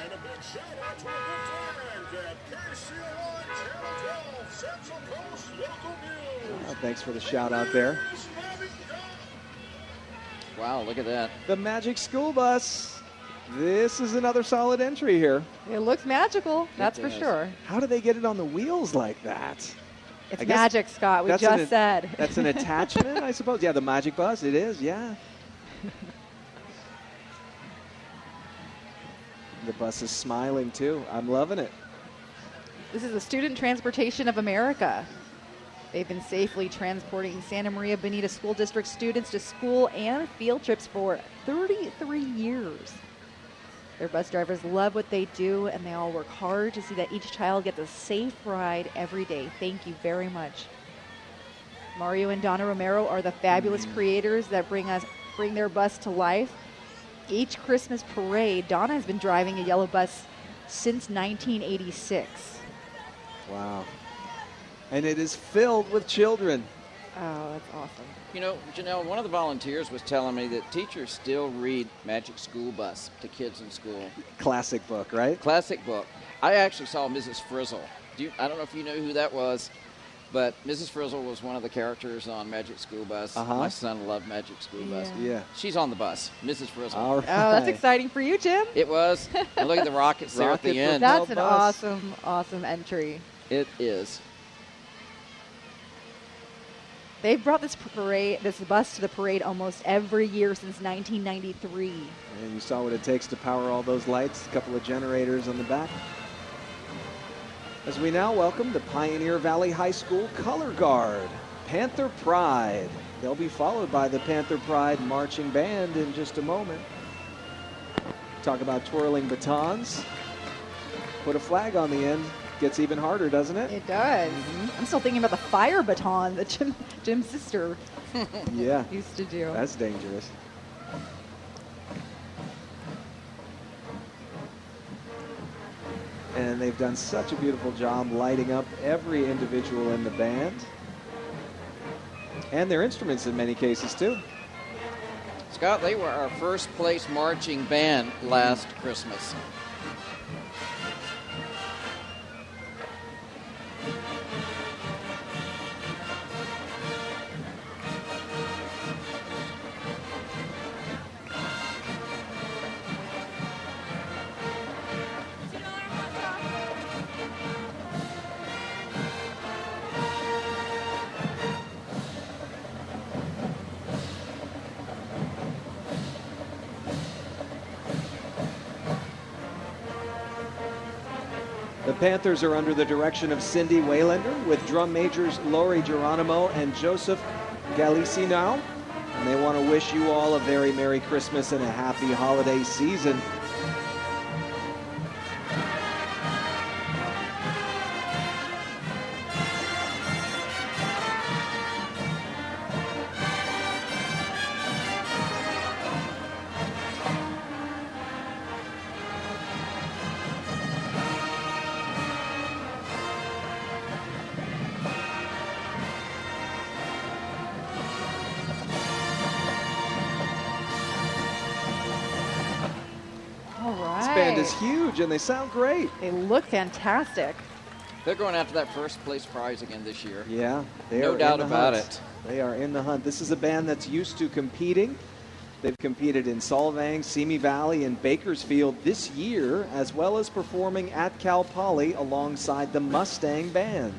And a big shout out to a good time at KCOI Channel 12 Central Coast Local News. Thanks for the shout out there. Wow, look at that. The Magic School Bus. This is another solid entry here. It looks magical, that's for sure. How do they get it on the wheels like that? It's magic, Scott. We just said. That's an attachment, I suppose. Yeah, the Magic Bus. It is, yeah. The bus is smiling, too. I'm loving it. This is the Student Transportation of America. They've been safely transporting Santa Maria Bonita School District students to school and field trips for 33 years. Their bus drivers love what they do, and they all work hard to see that each child gets a safe ride every day. Thank you very much. Mario and Donna Romero are the fabulous creators that bring their bus to life. Each Christmas parade, Donna has been driving a yellow bus since 1986. Wow. And it is filled with children. Oh, that's awesome. You know, Janelle, one of the volunteers was telling me that teachers still read Magic School Bus to kids in school. Classic book, right? Classic book. I actually saw Mrs. Frizzle. I don't know if you know who that was. But Mrs. Frizzle was one of the characters on Magic School Bus. My son loved Magic School Bus. Yeah. She's on the bus, Mrs. Frizzle. All right. Oh, that's exciting for you, Jim. It was. And look at the rockets there at the end. That's an awesome, awesome entry. It is. They've brought this bus to the parade almost every year since 1993. And you saw what it takes to power all those lights, a couple of generators on the back. As we now welcome the Pioneer Valley High School Color Guard, Panther Pride. They'll be followed by the Panther Pride Marching Band in just a moment. Talk about twirling batons. Put a flag on the end. Gets even harder, doesn't it? It does. I'm still thinking about the fire baton that Jim's sister used to do. That's dangerous. And they've done such a beautiful job lighting up every individual in the band. And their instruments in many cases, too. Scott, they were our first place marching band last Christmas. The Panthers are under the direction of Cindy Waylander with drum majors Lori Geronimo and Joseph Galisi now. And they want to wish you all a very Merry Christmas and a happy holiday season. Is huge and they sound great. They look fantastic. They're going after that first place prize again this year. Yeah, no doubt about it. They are in the hunt. This is a band that's used to competing. They've competed in Solvang, Simi Valley, and Bakersfield this year, as well as performing at Cal Poly alongside the Mustang Band.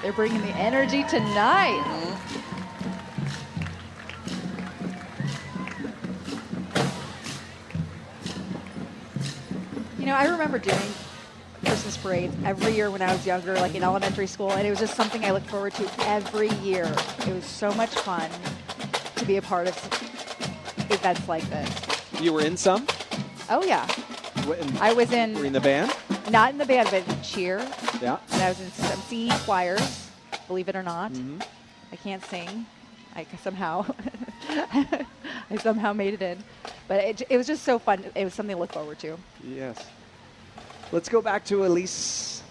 They're bringing the energy tonight. You know, I remember doing Christmas parades every year when I was younger, like in elementary school, and it was just something I looked forward to every year. It was so much fun to be a part of events like this. You were in some? Oh, yeah. I was in... Were you in the band? Not in the band, but in cheer. Yeah. And I was in some singing choirs, believe it or not. I can't sing. I somehow made it in. But it was just so fun. It was something to look forward to. Yes. Let's go back to Elise.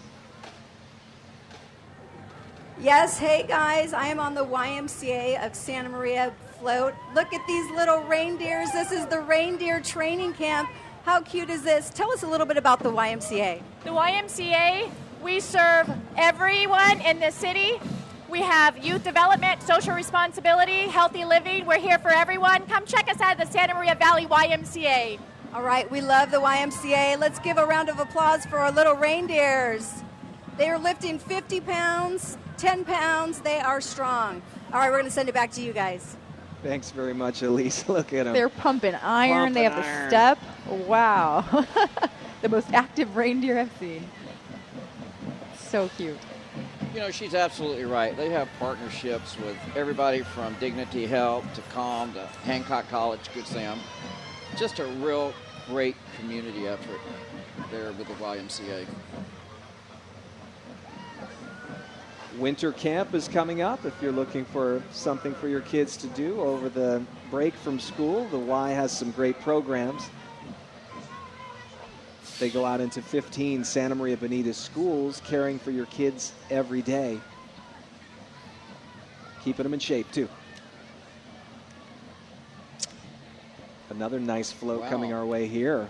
Yes, hey guys, I am on the YMCA of Santa Maria float. Look at these little reindeers. This is the reindeer training camp. How cute is this? Tell us a little bit about the YMCA. The YMCA, we serve everyone in the city. We have youth development, social responsibility, healthy living. We're here for everyone. Come check us out at the Santa Maria Valley YMCA. All right, we love the YMCA. Let's give a round of applause for our little reindeers. They are lifting 50 pounds, 10 pounds. They are strong. All right, we're going to send it back to you guys. Thanks very much, Elise. Look at them. They're pumping iron. They have the step. Wow. The most active reindeer I've seen. So cute. You know, she's absolutely right. They have partnerships with everybody from Dignity Health to CALM to Hancock College, Good Sam. Just a real great community effort there with the YMCA. Winter camp is coming up. If you're looking for something for your kids to do over the break from school, the Y has some great programs. They go out into 15 Santa Maria Bonita schools, caring for your kids every day. Keeping them in shape, too. Another nice float coming our way here.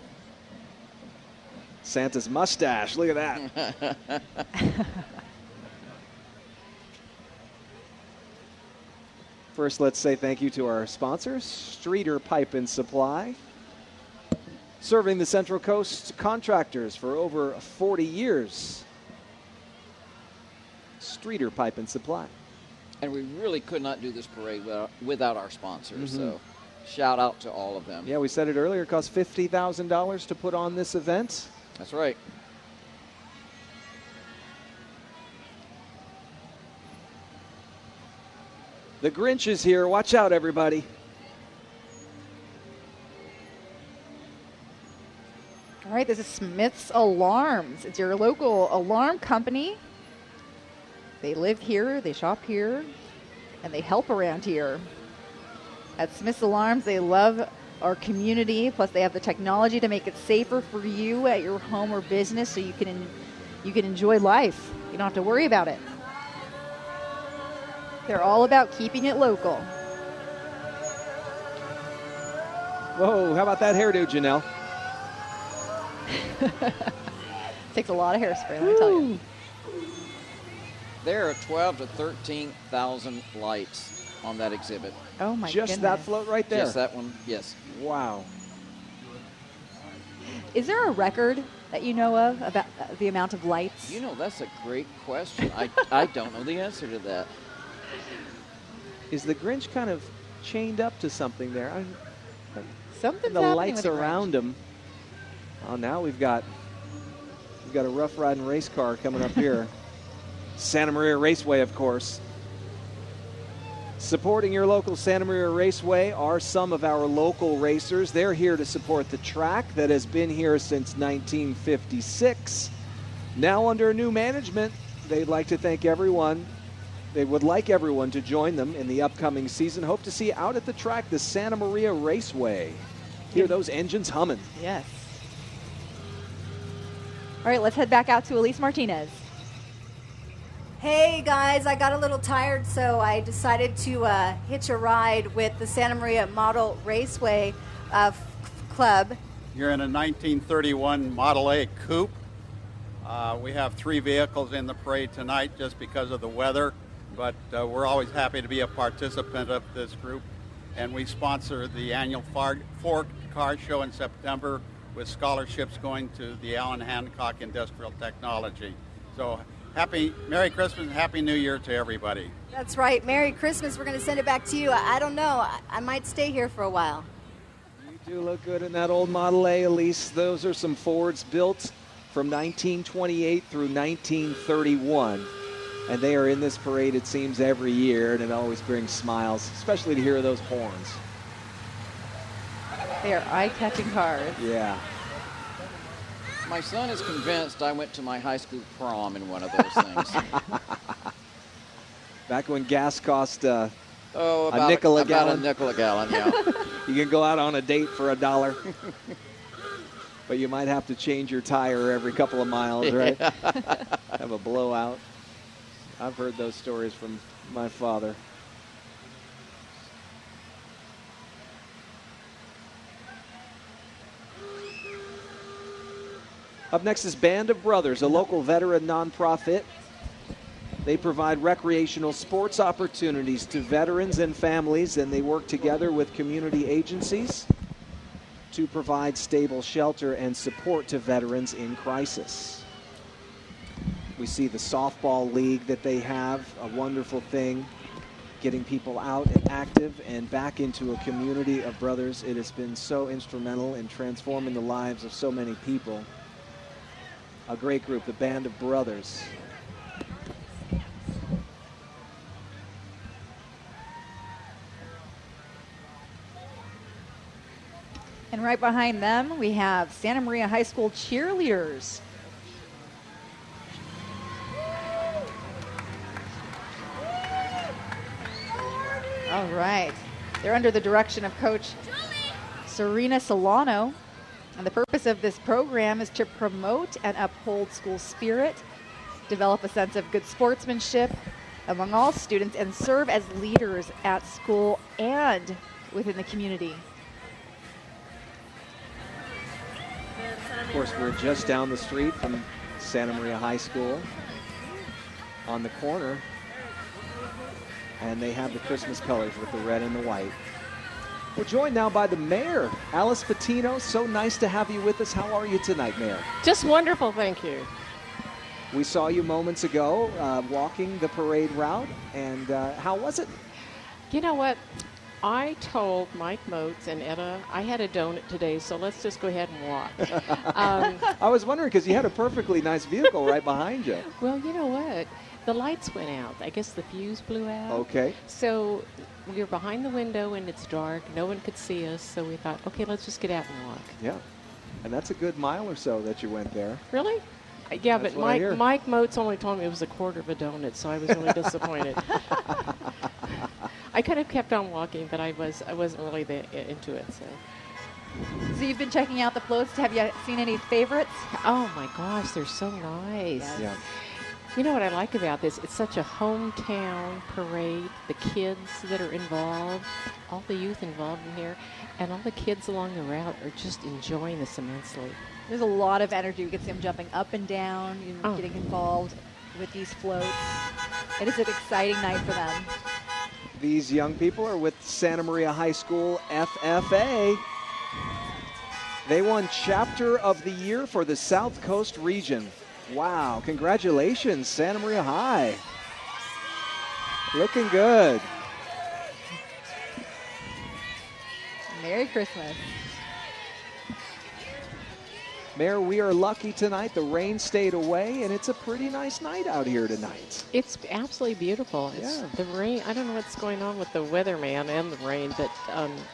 Santa's mustache, look at that. First, let's say thank you to our sponsors, Streeter Pipe and Supply. Serving the Central Coast contractors for over 40 years. Streeter Pipe and Supply. And we really could not do this parade without our sponsors, so shout out to all of them. Yeah, we said it earlier, it costs $50,000 to put on this event. That's right. The Grinch is here. Watch out, everybody. All right, this is Smith's Alarms. It's your local alarm company. They live here, they shop here, and they help around here. At Smith's Alarms, they love our community, plus they have the technology to make it safer for you at your home or business so you can enjoy life. You don't have to worry about it. They're all about keeping it local. Whoa, how about that hairdo, Janelle? Takes a lot of hairspray, let me tell you. There are 12 to 13,000 lights on that exhibit. Oh my goodness. Just that float right there? Just that one, yes. Wow. Is there a record that you know of about the amount of lights? You know, that's a great question. I don't know the answer to that. Is the Grinch kind of chained up to something there? Something's the happening lights with the around him. Oh, now we've got a rough riding race car coming up here. Santa Maria Raceway, of course. Supporting your local Santa Maria Raceway are some of our local racers. They're here to support the track that has been here since 1956. Now under new management, they'd like to thank everyone. They would like everyone to join them in the upcoming season. Hope to see you out at the track, the Santa Maria Raceway. Hear those engines humming. Yes. All right, let's head back out to Elise Martinez. Hey guys, I got a little tired, so I decided to hitch a ride with the Santa Maria Model Raceway Club. You're in a 1931 Model A coupe. We have 3 vehicles in the parade tonight just because of the weather, but we're always happy to be a participant of this group. And we sponsor the annual Ford Car Show in September with scholarships going to the Allen Hancock Industrial Technology. So Merry Christmas and Happy New Year to everybody. That's right. Merry Christmas. We're going to send it back to you. I don't know. I might stay here for a while. You do look good in that old Model A, Elise. Those are some Fords built from 1928 through 1931. And they are in this parade, it seems, every year, and it always brings smiles, especially to hear those horns. They are eye-catching cars. Yeah. My son is convinced I went to my high school prom in one of those things. Back when gas cost a about nickel a gallon. About a nickel a gallon, yeah. You can go out on a date for $1. But you might have to change your tire every couple of miles, right? Have a blowout. I've heard those stories from my father. Up next is Band of Brothers, a local veteran nonprofit. They provide recreational sports opportunities to veterans and families, and they work together with community agencies to provide stable shelter and support to veterans in crisis. We see the softball league that they have, a wonderful thing, getting people out and active and back into a community of brothers. It has been so instrumental in transforming the lives of so many people. A great group, the Band of Brothers. And right behind them, we have Santa Maria High School cheerleaders. All right. They're under the direction of Coach Serena Solano. And the purpose of this program is to promote and uphold school spirit, develop a sense of good sportsmanship among all students, and serve as leaders at school and within the community. Of course, we're just down the street from Santa Maria High School on the corner, and they have the Christmas colors with the red and the white. We're joined now by the mayor, Alice Patino. So nice to have you with us. How are you tonight, Mayor? Just wonderful, thank you. We saw you moments ago walking the parade route, and how was it? You know what? I told Mike Moats and Etta I had a donut today, so let's just go ahead and walk. I was wondering because you had a perfectly nice vehicle right behind you. Well, you know what? The lights went out. I guess the fuse blew out. Okay. So we were behind the window and it's dark. No one could see us, so we thought, okay, let's just get out and walk. Yeah. And that's a good mile or so that you went there. Really? Yeah, That's but Mike Moats only told me it was a quarter of a donut, so I was really disappointed. I could have kept on walking, but I wasn't really into it. So you've been checking out the floats. Have you seen any favorites? Oh my gosh, they're so nice. Yes. Yeah. You know what I like about this? It's such a hometown parade. The kids that are involved, all the youth involved in here, and all the kids along the route are just enjoying this immensely. There's a lot of energy. You can see them jumping up and down, getting involved with these floats. It is an exciting night for them. These young people are with Santa Maria High School FFA. They won Chapter of the Year for the South Coast region. Wow, congratulations, Santa Maria High. Looking good. Merry Christmas. Mayor, we are lucky tonight. The rain stayed away, and it's a pretty nice night out here tonight. It's absolutely beautiful. It's the rain. I don't know what's going on with the weatherman and the rain, but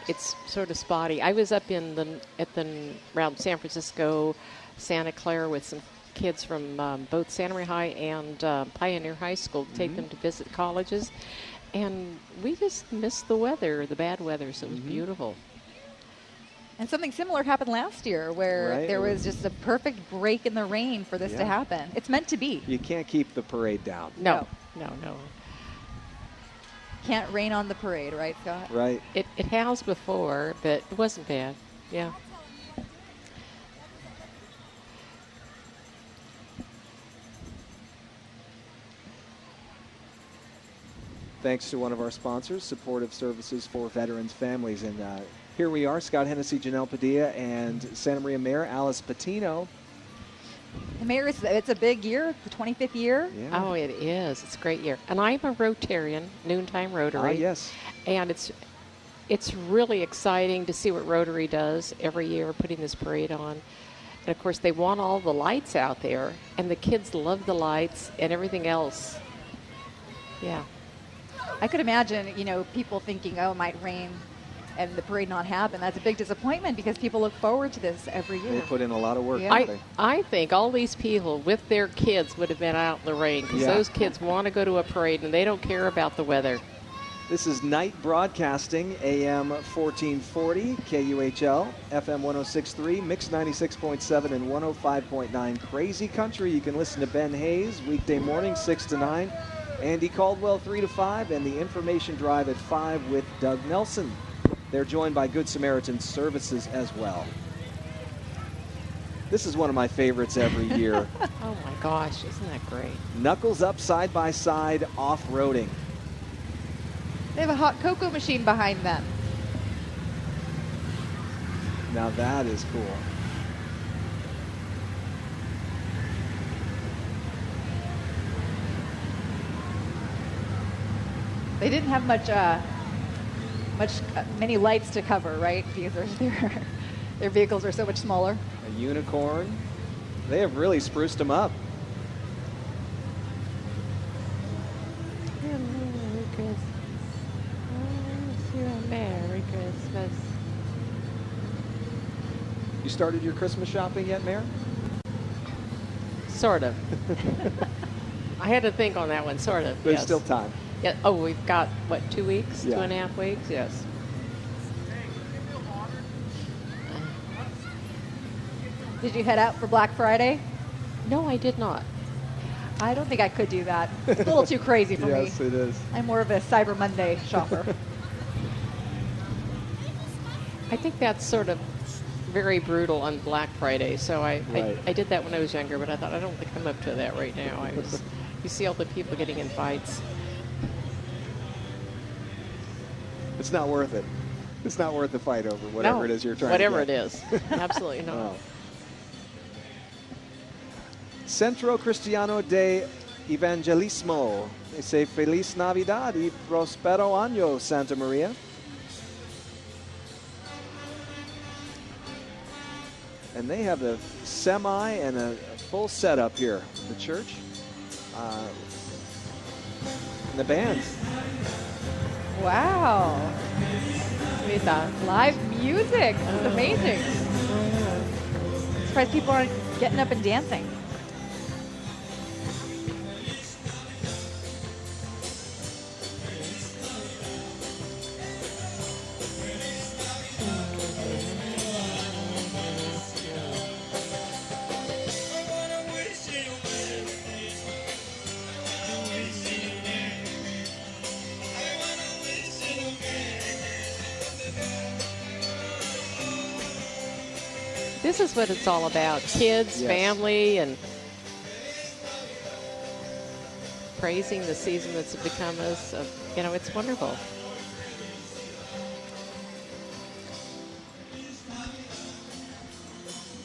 it's sort of spotty. I was up around San Francisco, Santa Clara with some kids from both Santa Maria High and Pioneer High School to take them to visit colleges, and we just missed the weather, the bad weather, so it was beautiful. And something similar happened last year where there was just a perfect break in the rain for this to happen. It's meant to be. You can't keep the parade down. No. Can't rain on the parade, right, Scott? Right. It has before, but it wasn't bad. Yeah. Thanks to one of our sponsors, Supportive Services for Veterans Families. And here we are, Scott Hennessy, Janelle Padilla, and Santa Maria Mayor Alice Patino. The Mayor, it's a big year, the 25th year. Yeah. Oh, it is. It's a great year. And I'm a Rotarian, Noontime Rotary. Yes. And it's really exciting to see what Rotary does every year, putting this parade on. And, of course, they want all the lights out there, and the kids love the lights and everything else. Yeah. I could imagine, people thinking, oh, it might rain and the parade not happen. That's a big disappointment because people look forward to this every year. They put in a lot of work. Yeah. I think all these people with their kids would have been out in the rain because those kids want to go to a parade and they don't care about the weather. This is night broadcasting, AM 1440, KUHL, FM 106.3, Mix 96.7 and 105.9. Crazy Country. You can listen to Ben Hayes weekday morning 6 to 9. Andy Caldwell 3 to 5, and the Information Drive at 5 with Doug Nelson. They're joined by Good Samaritan Services as well. This is one of my favorites every year. Oh my gosh, isn't that great? Knuckles up side by side off-roading. They have a hot cocoa machine behind them. Now that is cool. They didn't have many lights to cover, right? Because their vehicles are so much smaller. A unicorn. They have really spruced them up. Merry Christmas. Merry Christmas. You started your Christmas shopping yet, Mayor? Sort of. I had to think on that one, sort of. There's yes. still time. Yeah. Oh, we've got, what, 2 weeks? Yeah. 2.5 weeks? Yes. Did you head out for Black Friday? No, I did not. I don't think I could do that. It's a little too crazy for me. Yes, it is. I'm more of a Cyber Monday shopper. I think that's sort of very brutal on Black Friday. So I did that when I was younger, but I thought I don't think I'm up to that right now. You see all the people getting in fights. It's not worth it. It's not worth the fight over whatever it is you're trying to get. Whatever it is. Absolutely not. Oh. Centro Cristiano de Evangelismo. They say Feliz Navidad y Prospero Año, Santa Maria. And they have a semi and a full setup here. The church. And the band. Wow. With live music. It's amazing. I'm surprised people aren't getting up and dancing. This is what it's all about. Kids, Yes. family, and praising the season that's become us. It's wonderful.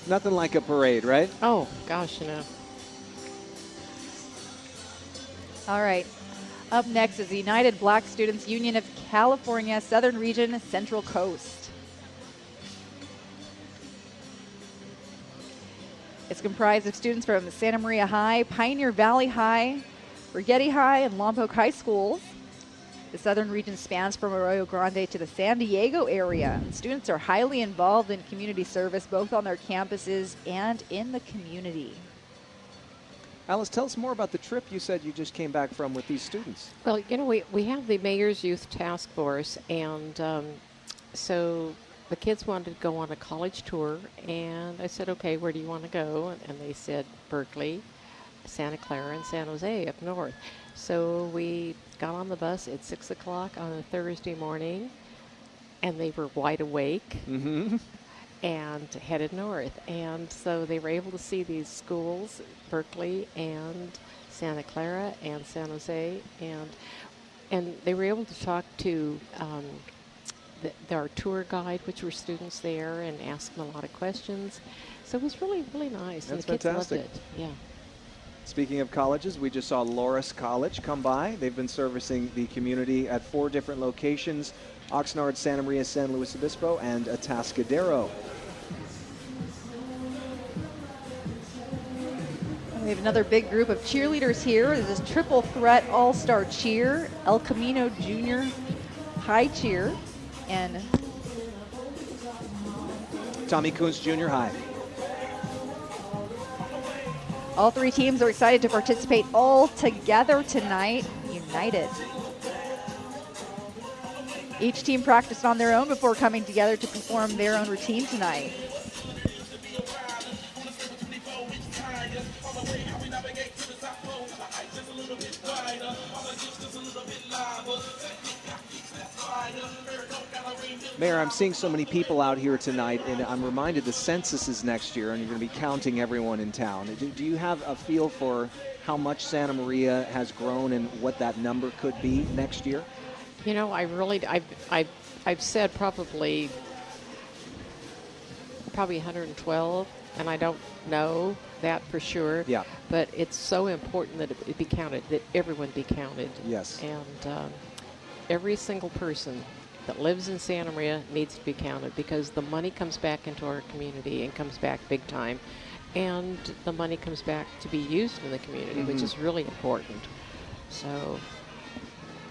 Nothing like a parade, right? Oh, gosh, All right. Up next is the United Black Students Union of California, Southern Region, Central Coast. It's comprised of students from Santa Maria High, Pioneer Valley High, Rigetti High, and Lompoc High schools. The Southern Region spans from Arroyo Grande to the San Diego area. Students are highly involved in community service, both on their campuses and in the community. Alice, tell us more about the trip you said you just came back from with these students. Well, we have the Mayor's Youth Task Force, and so the kids wanted to go on a college tour, and I said, okay, where do you want to go? And they said Berkeley, Santa Clara, and San Jose up north. So we got on the bus at 6 o'clock on a Thursday morning, and they were wide awake. Mm-hmm. And headed north. And so they were able to see these schools, Berkeley and Santa Clara and San Jose, and they were able to talk to our tour guide, which were students there, and ask them a lot of questions. So it was really, really nice. That's and the fantastic. kids loved it. Yeah. Speaking of colleges, we just saw Loras College come by. They've been servicing the community at 4 different locations: Oxnard, Santa Maria, San Luis Obispo, and Atascadero. We have another big group of cheerleaders here. This is Triple Threat All-Star Cheer, El Camino Junior High Cheer, and Tommy Kuntz Junior High. all 3 teams are excited to participate all together tonight, united. Each team practiced on their own before coming together to perform their own routine tonight. Mayor, I'm seeing so many people out here tonight, and I'm reminded the census is next year, and you're going to be counting everyone in town. Do you have a feel for how much Santa Maria has grown and what that number could be next year? I've said probably 112, and I don't know that for sure. Yeah. But it's so important that it be counted, that everyone be counted. Yes. And every single person that lives in Santa Maria needs to be counted, because the money comes back into our community and comes back big time. And the money comes back to be used in the community, which is really important. So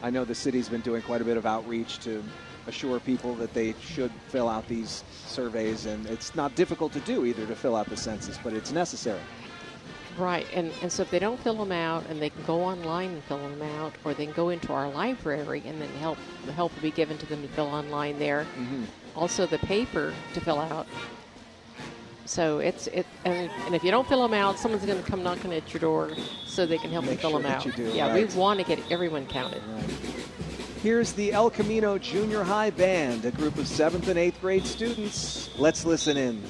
I know the city's been doing quite a bit of outreach to assure people that they should fill out these surveys, and it's not difficult to do either, to fill out the census, but it's necessary. Right, and so if they don't fill them out, and they can go online and fill them out, or they can go into our library, and then the help will be given to them to fill online there. Mm-hmm. Also, the paper to fill out. So and if you don't fill them out, someone's going to come knocking at your door so they can help you fill them out. You do, yeah, right. we want to get everyone counted. Right. Here's the El Camino Junior High Band, a group of 7th and 8th grade students. Let's listen in.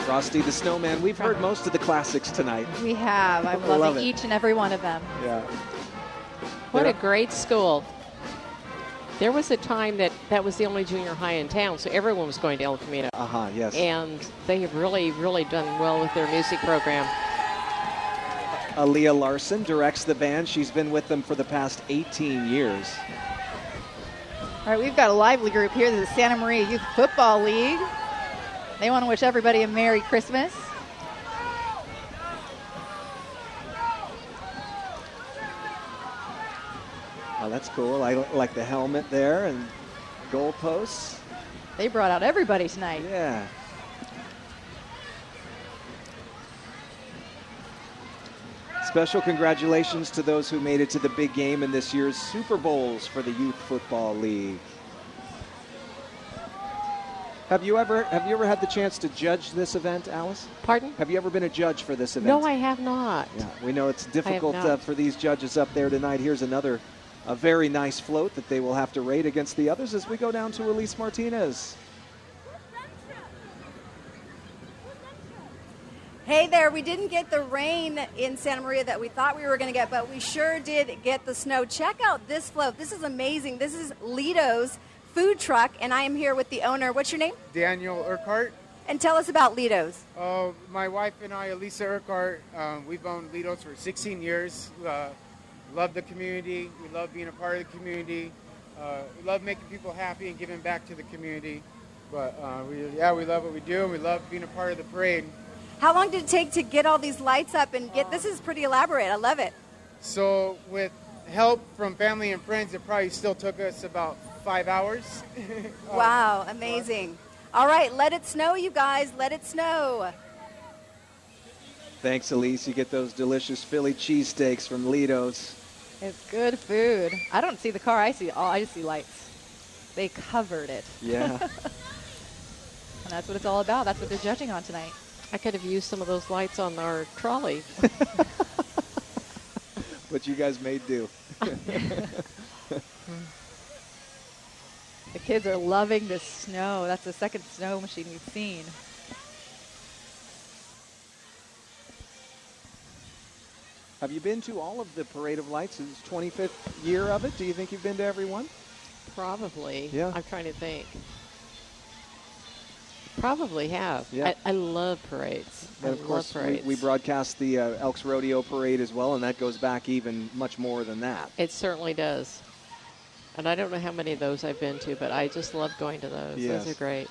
Frosty the Snowman. We've heard most of the classics tonight. We have. I'm loving each and every one of them. Yeah. What a great school. There was a time that was the only junior high in town, so everyone was going to El Camino. Yes. And they have really, really done well with their music program. Aaliyah Larson directs the band. She's been with them for the past 18 years. All right, we've got a lively group here. This is Santa Maria Youth Football League. They want to wish everybody a Merry Christmas. Oh, that's cool. I like the helmet there and goalposts. They brought out everybody tonight. Yeah. Special congratulations to those who made it to the big game in this year's Super Bowls for the Youth Football League. Have you ever had the chance to judge this event, Alice? Pardon? Have you ever been a judge for this event? No, I have not. Yeah, we know it's difficult for these judges up there tonight. Here's a very nice float that they will have to rate against the others as we go down to Elise Martinez. Hey there, we didn't get the rain in Santa Maria that we thought we were going to get, but we sure did get the snow. Check out this float. This is amazing. This is Lido's food truck, and I am here with the owner. What's your name? Daniel Urquhart. And tell us about Lido's. My wife and I, Elisa Urquhart, we've owned Lido's for 16 years. Love the community. We love being a part of the community. We love making people happy and giving back to the community. But we love what we do, and we love being a part of the parade. How long did it take to get all these lights up and get? This is pretty elaborate. I love it. So with help from family and friends, it probably still took us about 5 hours. Wow, amazing. All right, let it snow, you guys. Let it snow. Thanks, Elise. You get those delicious Philly cheesesteaks from Lido's. It's good food. I don't see the car. I just see lights. They covered it. Yeah. And that's what it's all about. That's what they're judging on tonight. I could have used some of those lights on our trolley. But you guys made do. The kids are loving this snow. That's the second snow machine we've seen. Have you been to all of the Parade of Lights? It's 25th year of it. Do you think you've been to every one? Probably. Yeah. I'm trying to think. Probably have. Yeah. I love parades. And of course, we broadcast the Elks Rodeo Parade as well, and that goes back even much more than that. It certainly does. And I don't know how many of those I've been to, but I just love going to those. Yes. Those are great.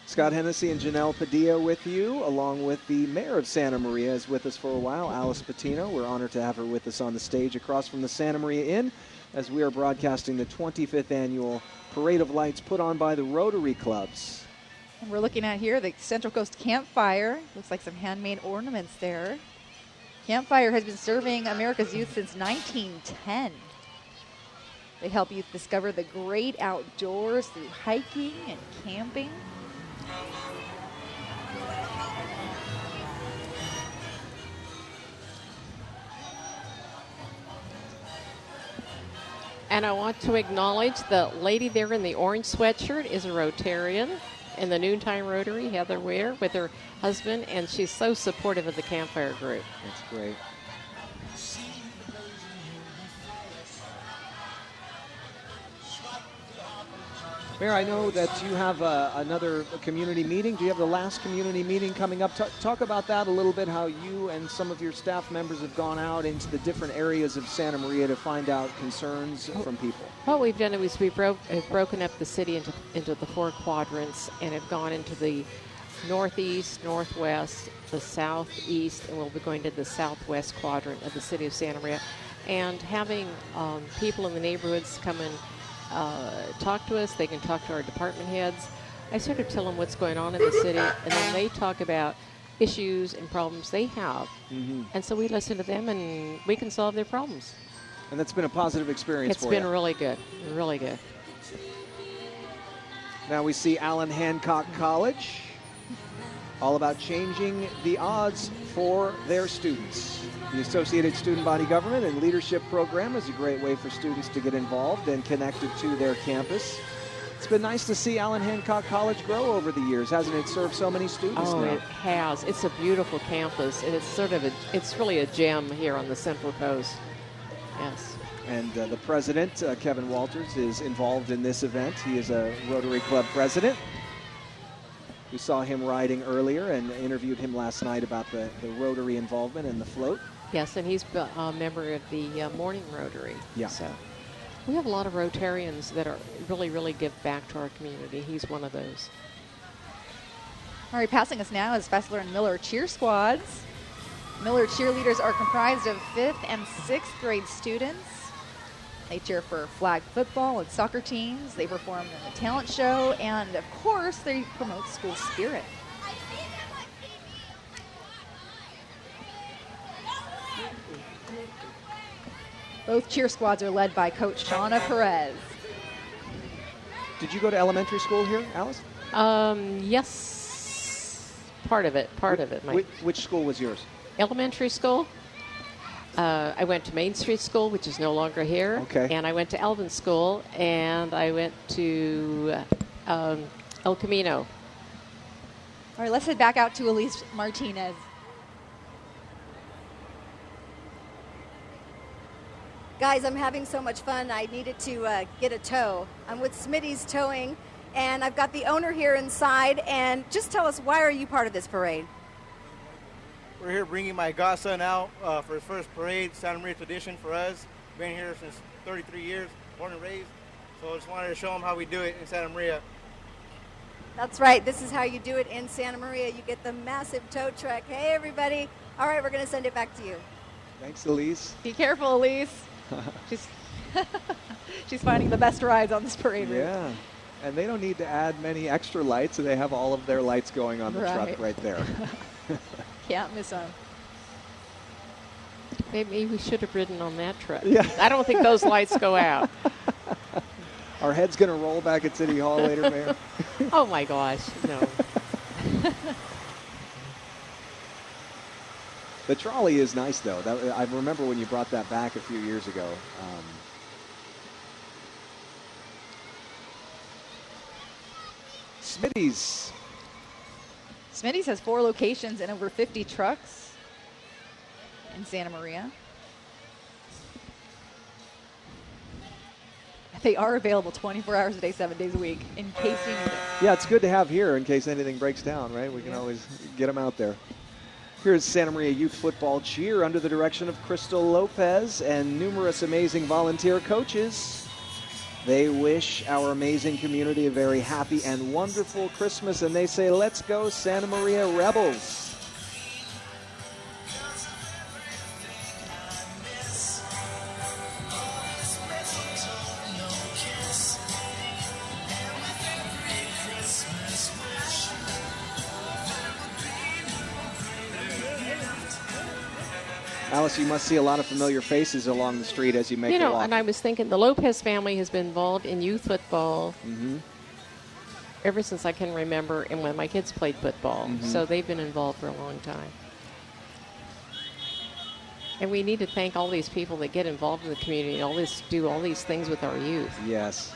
Scott Hennessy and Janelle Padilla with you, along with the mayor of Santa Maria is with us for a while, Alice Patino. We're honored to have her with us on the stage across from the Santa Maria Inn as we are broadcasting the 25th annual Parade of Lights put on by the Rotary Clubs. And we're looking at here the Central Coast Campfire. Looks like some handmade ornaments there. Campfire has been serving America's youth since 1910. They help youth discover the great outdoors through hiking and camping. And I want to acknowledge the lady there in the orange sweatshirt is a Rotarian in the Noontime Rotary, Heather Ware, with her husband, and she's so supportive of the Campfire group. That's great. Mayor, I know that you have another community meeting. Do you have the last community meeting coming up? Talk about that a little bit, how you and some of your staff members have gone out into the different areas of Santa Maria to find out concerns from people. What we've done is we've broken up the city into the 4 quadrants and have gone into the northeast, northwest, the southeast, and we'll be going to the southwest quadrant of the city of Santa Maria. And having people in the neighborhoods come and talk to us. They can talk to our department heads. I sort of tell them what's going on in the city, and then they talk about issues and problems they have. Mm-hmm. And so we listen to them, and we can solve their problems. And that's been a positive experience for you. It's been really good, really good. Now we see Allen Hancock College, all about changing the odds for their students. The Associated Student Body Government and Leadership Program is a great way for students to get involved and connected to their campus. It's been nice to see Allen Hancock College grow over the years. Hasn't it served so many students now? It has. It's a beautiful campus, and it's really a gem here on the Central Coast. Yes. And the president, Kevin Walters, is involved in this event. He is a Rotary Club president. We saw him riding earlier and interviewed him last night about the Rotary involvement and the float. Yes, and he's a member of the Morning Rotary. Yeah. So we have a lot of Rotarians that are really give back to our community. He's one of those. All right, passing us now is Fessler and Miller cheer squads. Miller cheerleaders are comprised of 5th and 6th grade students. They cheer for flag football and soccer teams. They perform in the talent show, and of course, they promote school spirit. Both cheer squads are led by Coach Shauna Perez. Did you go to elementary school here, Alice? Yes, part of it, Mike. Which school was yours? Elementary school. I went to Main Street School, which is no longer here. Okay. And I went to Elvin School, and I went to El Camino. All right, let's head back out to Elise Martinez. Guys, I'm having so much fun. I needed to get a tow. I'm with Smitty's Towing, and I've got the owner here inside. And just tell us, why are you part of this parade? We're here bringing my godson out for his first parade, Santa Maria tradition for us. Been here since 33 years, born and raised. So I just wanted to show him how we do it in Santa Maria. That's right. This is how you do it in Santa Maria. You get the massive tow truck. Hey, everybody. All right, we're going to send it back to you. Thanks, Elise. Be careful, Elise. She's finding the best rides on this parade route. Yeah, and they don't need to add many extra lights, so they have all of their lights going on the truck right there. Can't miss them. Maybe we should have ridden on that truck. Yeah. I don't think those lights go out. Our head's going to roll back at City Hall later, Mayor. Oh, my gosh, no. The trolley is nice, though. I remember when you brought that back a few years ago. Smitty's. Smitty's has 4 locations and over 50 trucks in Santa Maria. They are available 24 hours a day, 7 days a week, in case you need it. Yeah, it's good to have here in case anything breaks down, right? We can always get them out there. Here's Santa Maria Youth Football Cheer under the direction of Crystal Lopez and numerous amazing volunteer coaches. They wish our amazing community a very happy and wonderful Christmas, and they say, let's go Santa Maria Rebels. Alice, you must see a lot of familiar faces along the street as you make the walk. And I was thinking the Lopez family has been involved in youth football ever since I can remember, and when my kids played football. So they've been involved for a long time. And we need to thank all these people that get involved in the community and do all these things with our youth. Yes.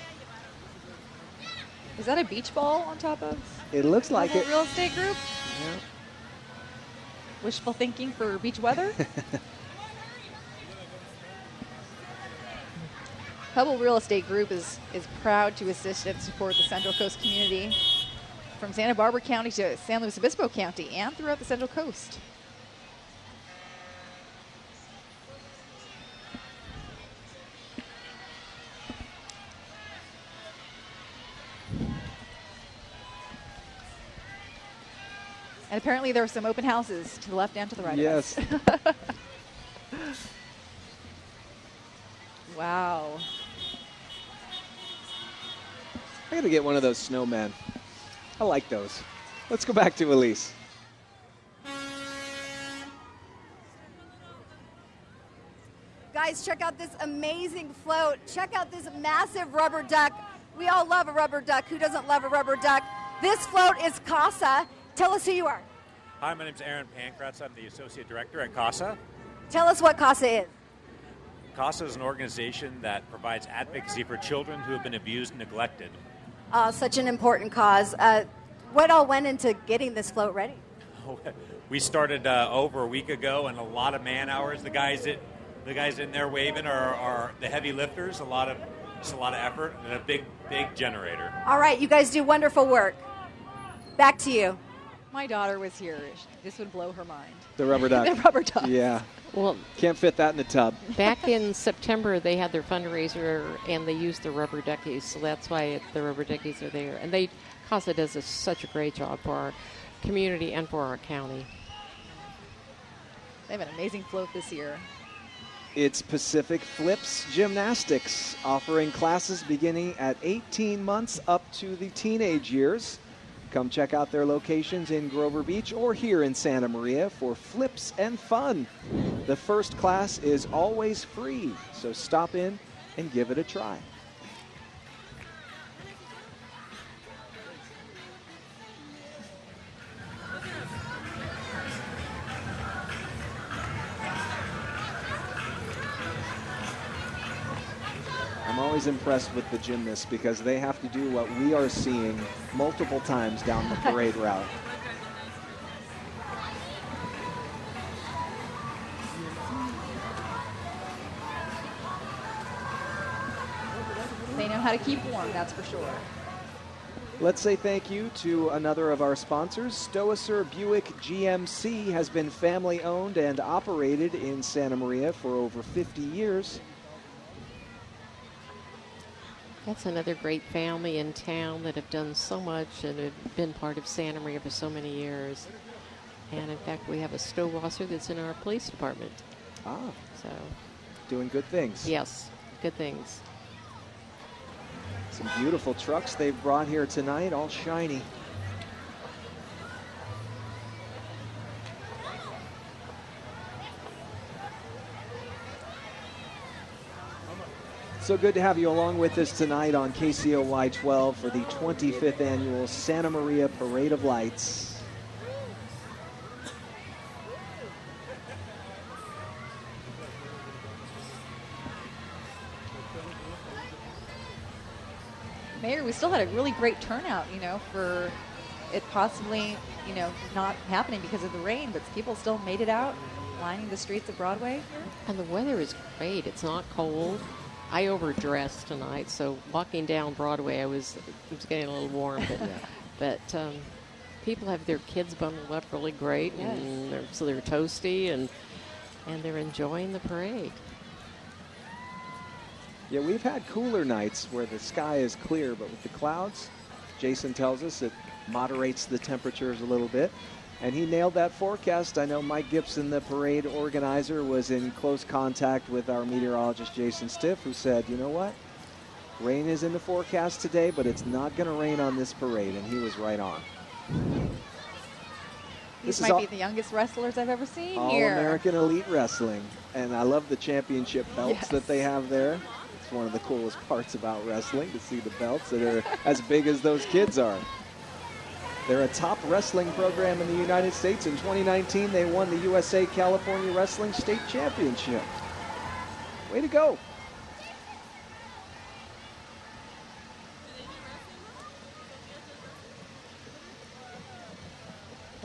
Is that a beach ball on top of? It looks like it. Real estate group? Yeah. Wishful thinking for beach weather? Hubble Real Estate Group is proud to assist and support the Central Coast community from Santa Barbara County to San Luis Obispo County and throughout the Central Coast. And apparently there are some open houses to the left and to the right of us. Wow. I gotta get one of those snowmen. I like those. Let's go back to Elise. Guys, check out this amazing float. Check out this massive rubber duck. We all love a rubber duck. Who doesn't love a rubber duck? This float is CASA. Tell us who you are. Hi, my name is Aaron Pankratz. I'm the Associate Director at CASA. Tell us what CASA is. CASA is an organization that provides advocacy for children who have been abused and neglected. Such an important cause. What all went into getting this float ready? We started over a week ago, and a lot of man hours. The guys in there waving are the heavy lifters. A lot of effort and a big generator. All right, you guys do wonderful work. Back to you. My daughter was here. This would blow her mind. The rubber duck. The rubber duck. Yeah. Well, can't fit that in the tub. Back in September, they had their fundraiser, and they used the rubber duckies, so that's why the rubber duckies are there. And CASA does such a great job for our community and for our county. They have an amazing float this year. It's Pacific Flips Gymnastics, offering classes beginning at 18 months up to the teenage years. Come check out their locations in Grover Beach or here in Santa Maria for flips and fun. The first class is always free, so stop in and give it a try. I'm always impressed with the gymnasts because they have to do what we are seeing multiple times down the parade route. They know how to keep warm, that's for sure. Let's say thank you to another of our sponsors. Stoicer Buick GMC has been family owned and operated in Santa Maria for over 50 years. That's another great family in town that have done so much and have been part of Santa Maria for so many years. And in fact, we have a stow washer that's in our police department. Ah. So. Doing good things. Yes, good things. Some beautiful trucks they've brought here tonight, all shiny. So good to have you along with us tonight on KCOY 12 for the 25th annual Santa Maria Parade of Lights. Mayor, we still had a really great turnout, for it possibly, not happening because of the rain, but people still made it out, lining the streets of Broadway. And the weather is great. It's not cold. I overdressed tonight, so walking down Broadway, it was getting a little warm, but people have their kids bundled up really great, yes. And they're toasty, and they're enjoying the parade. Yeah, we've had cooler nights where the sky is clear, but with the clouds, Jason tells us it moderates the temperatures a little bit. And he nailed that forecast. I know Mike Gibson, the parade organizer, was in close contact with our meteorologist, Jason Stiff, who said, you know what? Rain is in the forecast today, but it's not going to rain on this parade. And he was right on. These might be the youngest wrestlers I've ever seen here. All-American Elite Wrestling. And I love the championship belts that they have there. It's one of the coolest parts about wrestling, to see the belts that are as big as those kids are. They're a top wrestling program in the United States. In 2019, they won the USA California Wrestling State Championship. Way to go.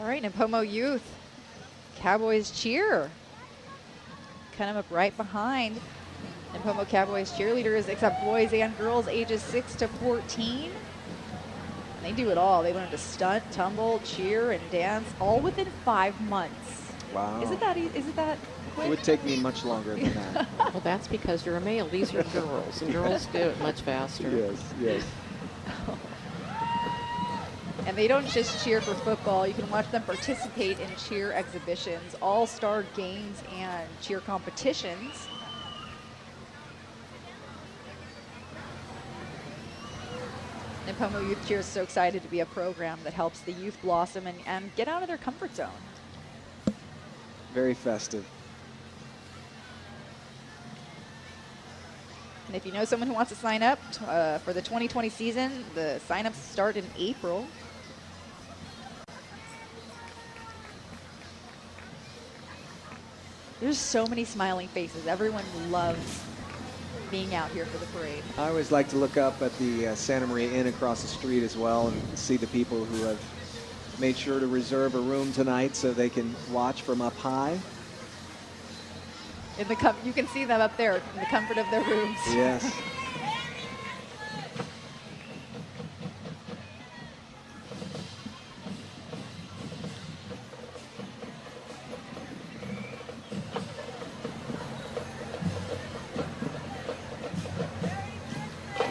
All right, Napomo Youth, Cowboys cheer. Kind of up right behind And Pomo Cowboys cheerleaders accept boys and girls ages 6 to 14. And they do it all. They learn to stunt, tumble, cheer, and dance, all within 5 months. Wow. Isn't that quick? It would take me much longer than that. Well, that's because you're a male. These are girls, and girls do it much faster. Yes. And they don't just cheer for football. You can watch them participate in cheer exhibitions, all-star games, and cheer competitions. And Pomo Youth Cheer is so excited to be a program that helps the youth blossom and get out of their comfort zone. Very festive. And if you know someone who wants to sign up for the 2020 season, the sign-ups start in April. There's so many smiling faces. Everyone loves being out here for the parade. I always like to look up at the Santa Maria Inn across the street as well and see the people who have made sure to reserve a room tonight so they can watch from up high. You can see them up there in the comfort of their rooms. Yes.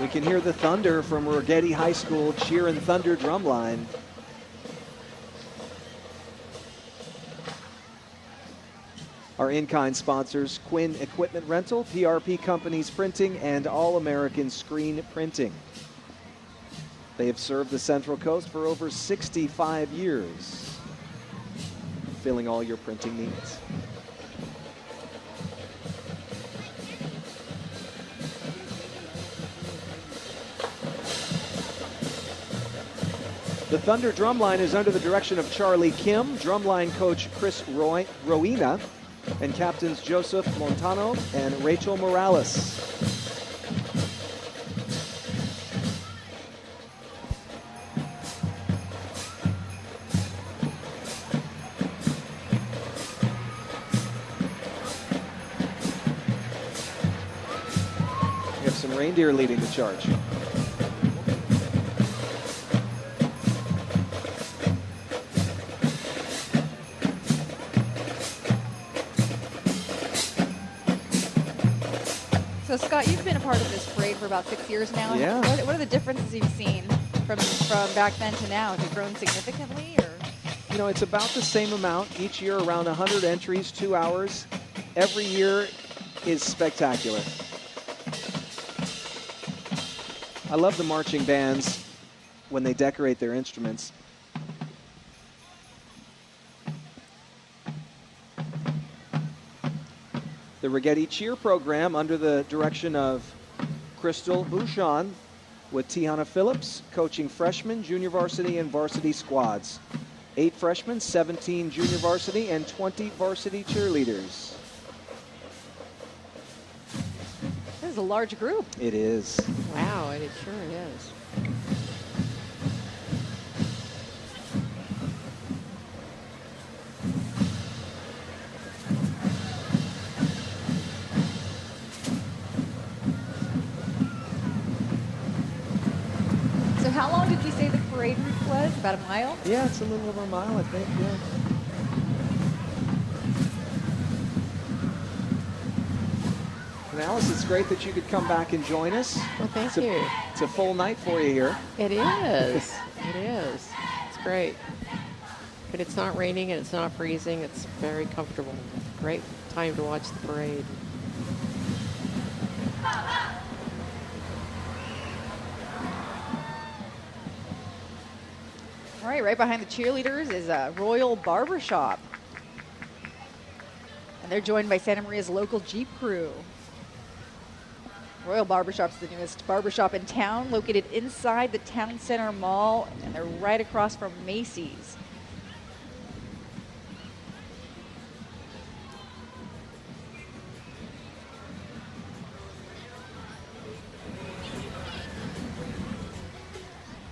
We can hear the thunder from Rigetti High School Cheer and Thunder drumline. Our in-kind sponsors, Quinn Equipment Rental, PRP Companies Printing, and All-American Screen Printing. They have served the Central Coast for over 65 years, filling all your printing needs. The Thunder drumline is under the direction of Charlie Kim, drumline coach Chris Rowena, and captains Joseph Montano and Rachel Morales. We have some reindeer leading the charge. So, Scott, you've been a part of this parade for about 6 years now. Yeah. What are the differences you've seen from back then to now? Has it grown significantly? Or? You know, it's about the same amount. Each year, around 100 entries, 2 hours. Every year is spectacular. I love the marching bands when they decorate their instruments. The Rigetti Cheer program under the direction of Crystal Bouchon with Tiana Phillips coaching freshmen, junior varsity, and varsity squads. 8 freshmen, 17 junior varsity, and 20 varsity cheerleaders. This is a large group. It is. Wow, it sure is. So how long did you say the parade route was? About a mile? Yeah, it's a little over a mile, I think, yeah. And Alice, it's great that you could come back and join us. Well, thank you. It's a full night for you here. It is. It is. It's great. But it's not raining and it's not freezing. It's very comfortable. Great time to watch the parade. All right, right behind the cheerleaders is a Royal Barbershop. And they're joined by Santa Maria's local Jeep crew. Royal Barbershop's the newest barbershop in town, located inside the Town Center Mall, and they're right across from Macy's.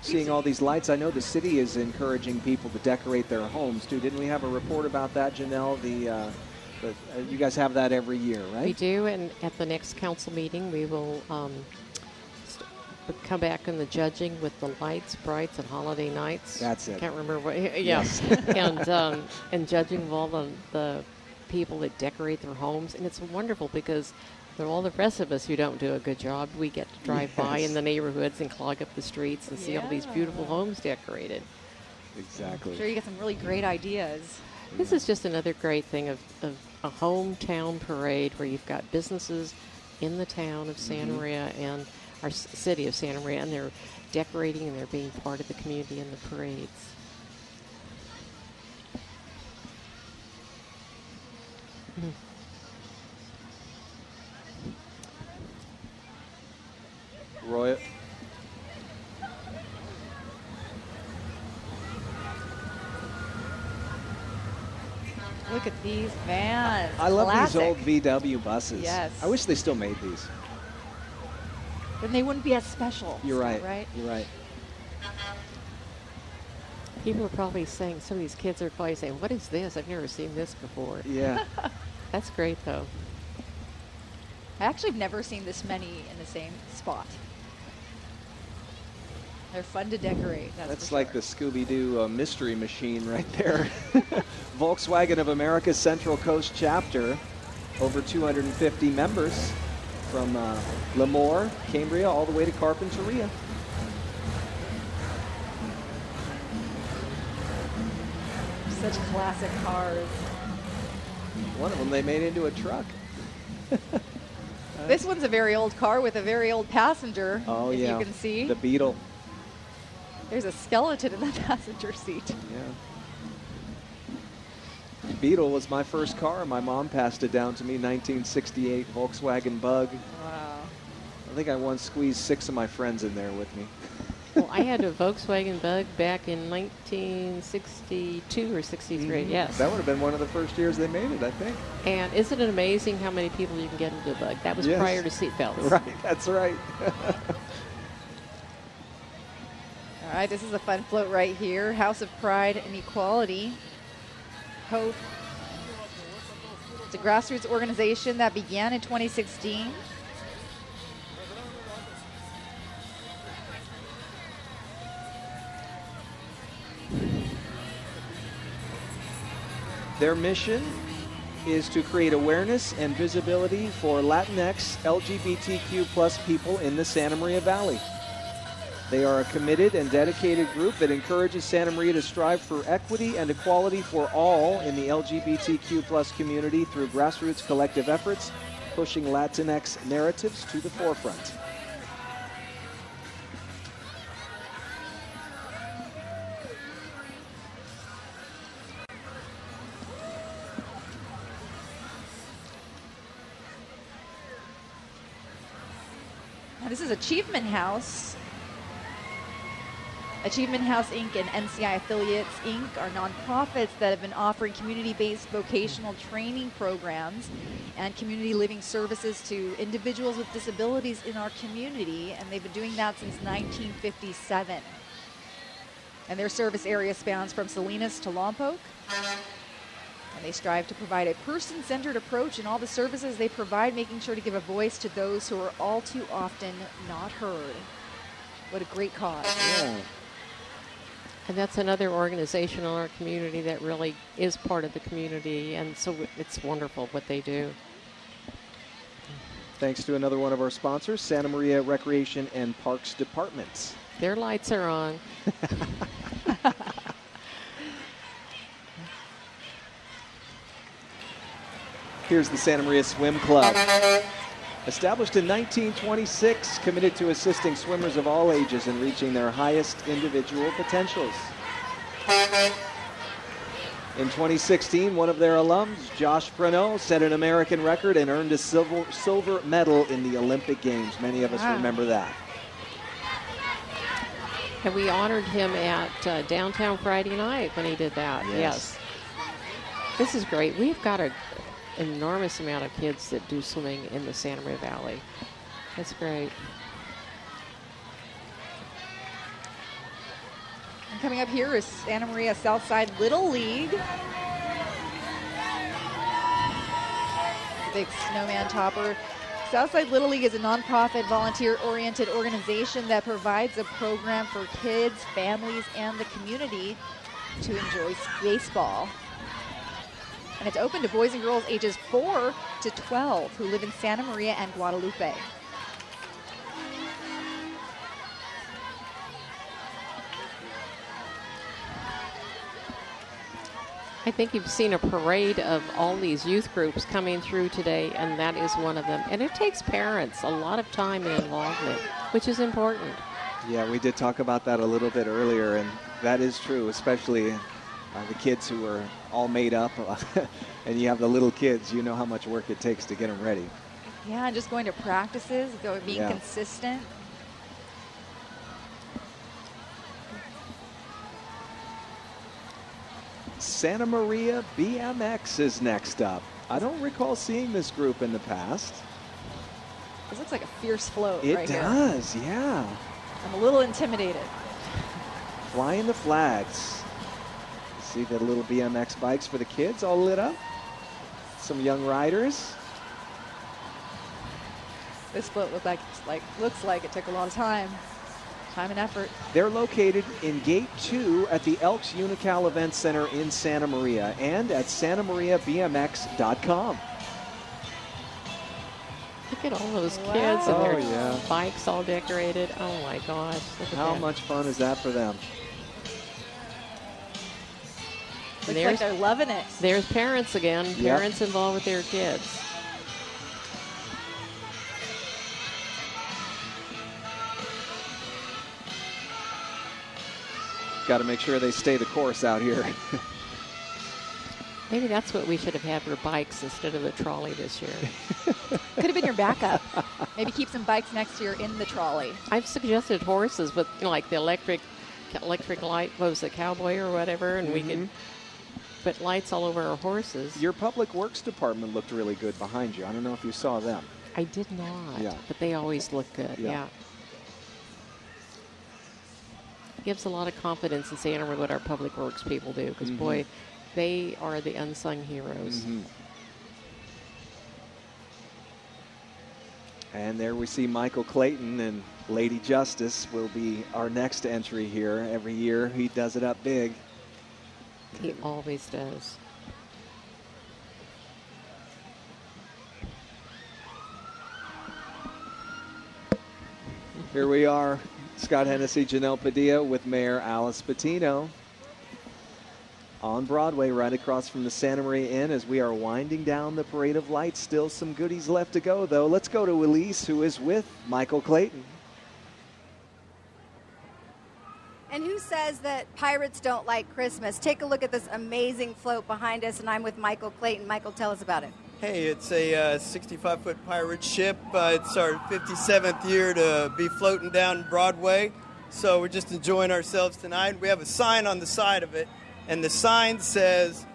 Seeing all these lights, I know the city is encouraging people to decorate their homes too. Didn't we have a report about that, Janelle? The But you guys have that every year, right? We do, and at the next council meeting, we will come back in the judging with the lights, brights, and holiday nights. That's it. I can't remember what. Yes. And judging of all the people that decorate their homes, and it's wonderful because all the rest of us who don't do a good job, we get to drive by in the neighborhoods and clog up the streets and see all these beautiful homes decorated. Exactly. I'm sure you get some really great ideas. This is just another great thing of a hometown parade where you've got businesses in the town of Santa Maria and our city of Santa Maria, and they're decorating and they're being part of the community in the parades. Roy. Look at these vans. I love Classic. these old VW buses. Yes. I wish they still made these. Then they wouldn't be as special. You're right. Right? You're right. People are probably saying, some of these kids are probably saying, what is this? I've never seen this before. Yeah. That's great, though. I actually have never seen this many in the same spot. They're fun to decorate. That's like the Scooby-Doo mystery machine right there. Volkswagen of America's Central Coast chapter, over 250 members from Lemoore, Cambria, all the way to Carpinteria. Such classic cars. One of them they made into a truck. This one's a very old car with a very old passenger. Oh, as yeah. you can see. The Beetle. There's a skeleton in the passenger seat. Yeah. Beetle was my first car. My mom passed it down to me, 1968 Volkswagen Bug. Wow. I think I once squeezed 6 of my friends in there with me. Well, I had a Volkswagen Bug back in 1962 or 63, yes. That would have been one of the first years they made it, I think. And isn't it amazing how many people you can get into a Bug? That was prior to seatbelts. Right, that's right. All right, this is a fun float right here. House of Pride and Equality. Hope. It's a grassroots organization that began in 2016. Their mission is to create awareness and visibility for Latinx, LGBTQ plus people in the Santa Maria Valley. They are a committed and dedicated group that encourages Santa Maria to strive for equity and equality for all in the LGBTQ plus community through grassroots collective efforts, pushing Latinx narratives to the forefront. Now, this is Achievement House. Achievement House Inc. and NCI Affiliates Inc. are nonprofits that have been offering community-based vocational training programs and community living services to individuals with disabilities in our community, and they've been doing that since 1957. And their service area spans from Salinas to Lompoc. And they strive to provide a person-centered approach in all the services they provide, making sure to give a voice to those who are all too often not heard. What a great cause. Yeah. And that's another organization in our community that really is part of the community, and so it's wonderful what they do. Thanks to another one of our sponsors, Santa Maria Recreation and Parks Departments. Their lights are on. Here's the Santa Maria Swim Club. Established in 1926, committed to assisting swimmers of all ages in reaching their highest individual potentials. In 2016, one of their alums, Josh Prano, set an American record and earned a silver medal in the Olympic Games. Many of us remember that. And we honored him at Downtown Friday night when he did that. Yes. This is great. We've got an enormous amount of kids that do swimming in the Santa Maria Valley. That's great. And coming up here is Santa Maria Southside Little League. big snowman topper. Southside Little League is a nonprofit, volunteer-oriented organization that provides a program for kids, families, and the community to enjoy baseball. And it's open to boys and girls ages 4 to 12 who live in Santa Maria and Guadalupe. I think you've seen a parade of all these youth groups coming through today, and that is one of them. And it takes parents a lot of time and involvement, which is important. Yeah, we did talk about that a little bit earlier, and that is true, especially the kids who are all made up. And you have the little kids, you know how much work it takes to get them ready. Yeah, and just going to practices, being consistent. Santa Maria BMX is next up. I don't recall seeing this group in the past. This looks like a fierce float right here. It does, yeah. I'm a little intimidated. Flying the flags. See the little BMX bikes for the kids all lit up. Some young riders. This float looks like it took a lot of time and effort. They're located in Gate 2 at the Elks Unical Event Center in Santa Maria and at santamariabmx.com. Look at all those kids and their bikes all decorated. Oh my gosh. How much fun is that for them? Looks like they're loving it. There's parents again. Parents involved with their kids. Got to make sure they stay the course out here. Maybe that's what we should have had for bikes instead of the trolley this year. Could have been your backup. Maybe keep some bikes next year in the trolley. I've suggested horses with like the electric light, what was it, cowboy or whatever, and we could put lights all over our horses. Your public works department looked really good behind you. I don't know if you saw them. I did not, but they always look good, yeah. Gives a lot of confidence in Santa Maria what our public works people do, because boy, they are the unsung heroes. And there we see Michael Clayton, and Lady Justice will be our next entry here. Every year he does it up big. He always does. Here we are, Scott Hennessy, Janelle Padilla with Mayor Alice Patino on Broadway right across from the Santa Maria Inn as we are winding down the Parade of Lights. Still some goodies left to go, though. Let's go to Elise, who is with Michael Clayton. And who says that pirates don't like Christmas? Take a look at this amazing float behind us, and I'm with Michael Clayton. Michael, tell us about it. Hey, it's a 65-foot pirate ship. It's our 57th year to be floating down Broadway, so we're just enjoying ourselves tonight. We have a sign on the side of it, and the sign says,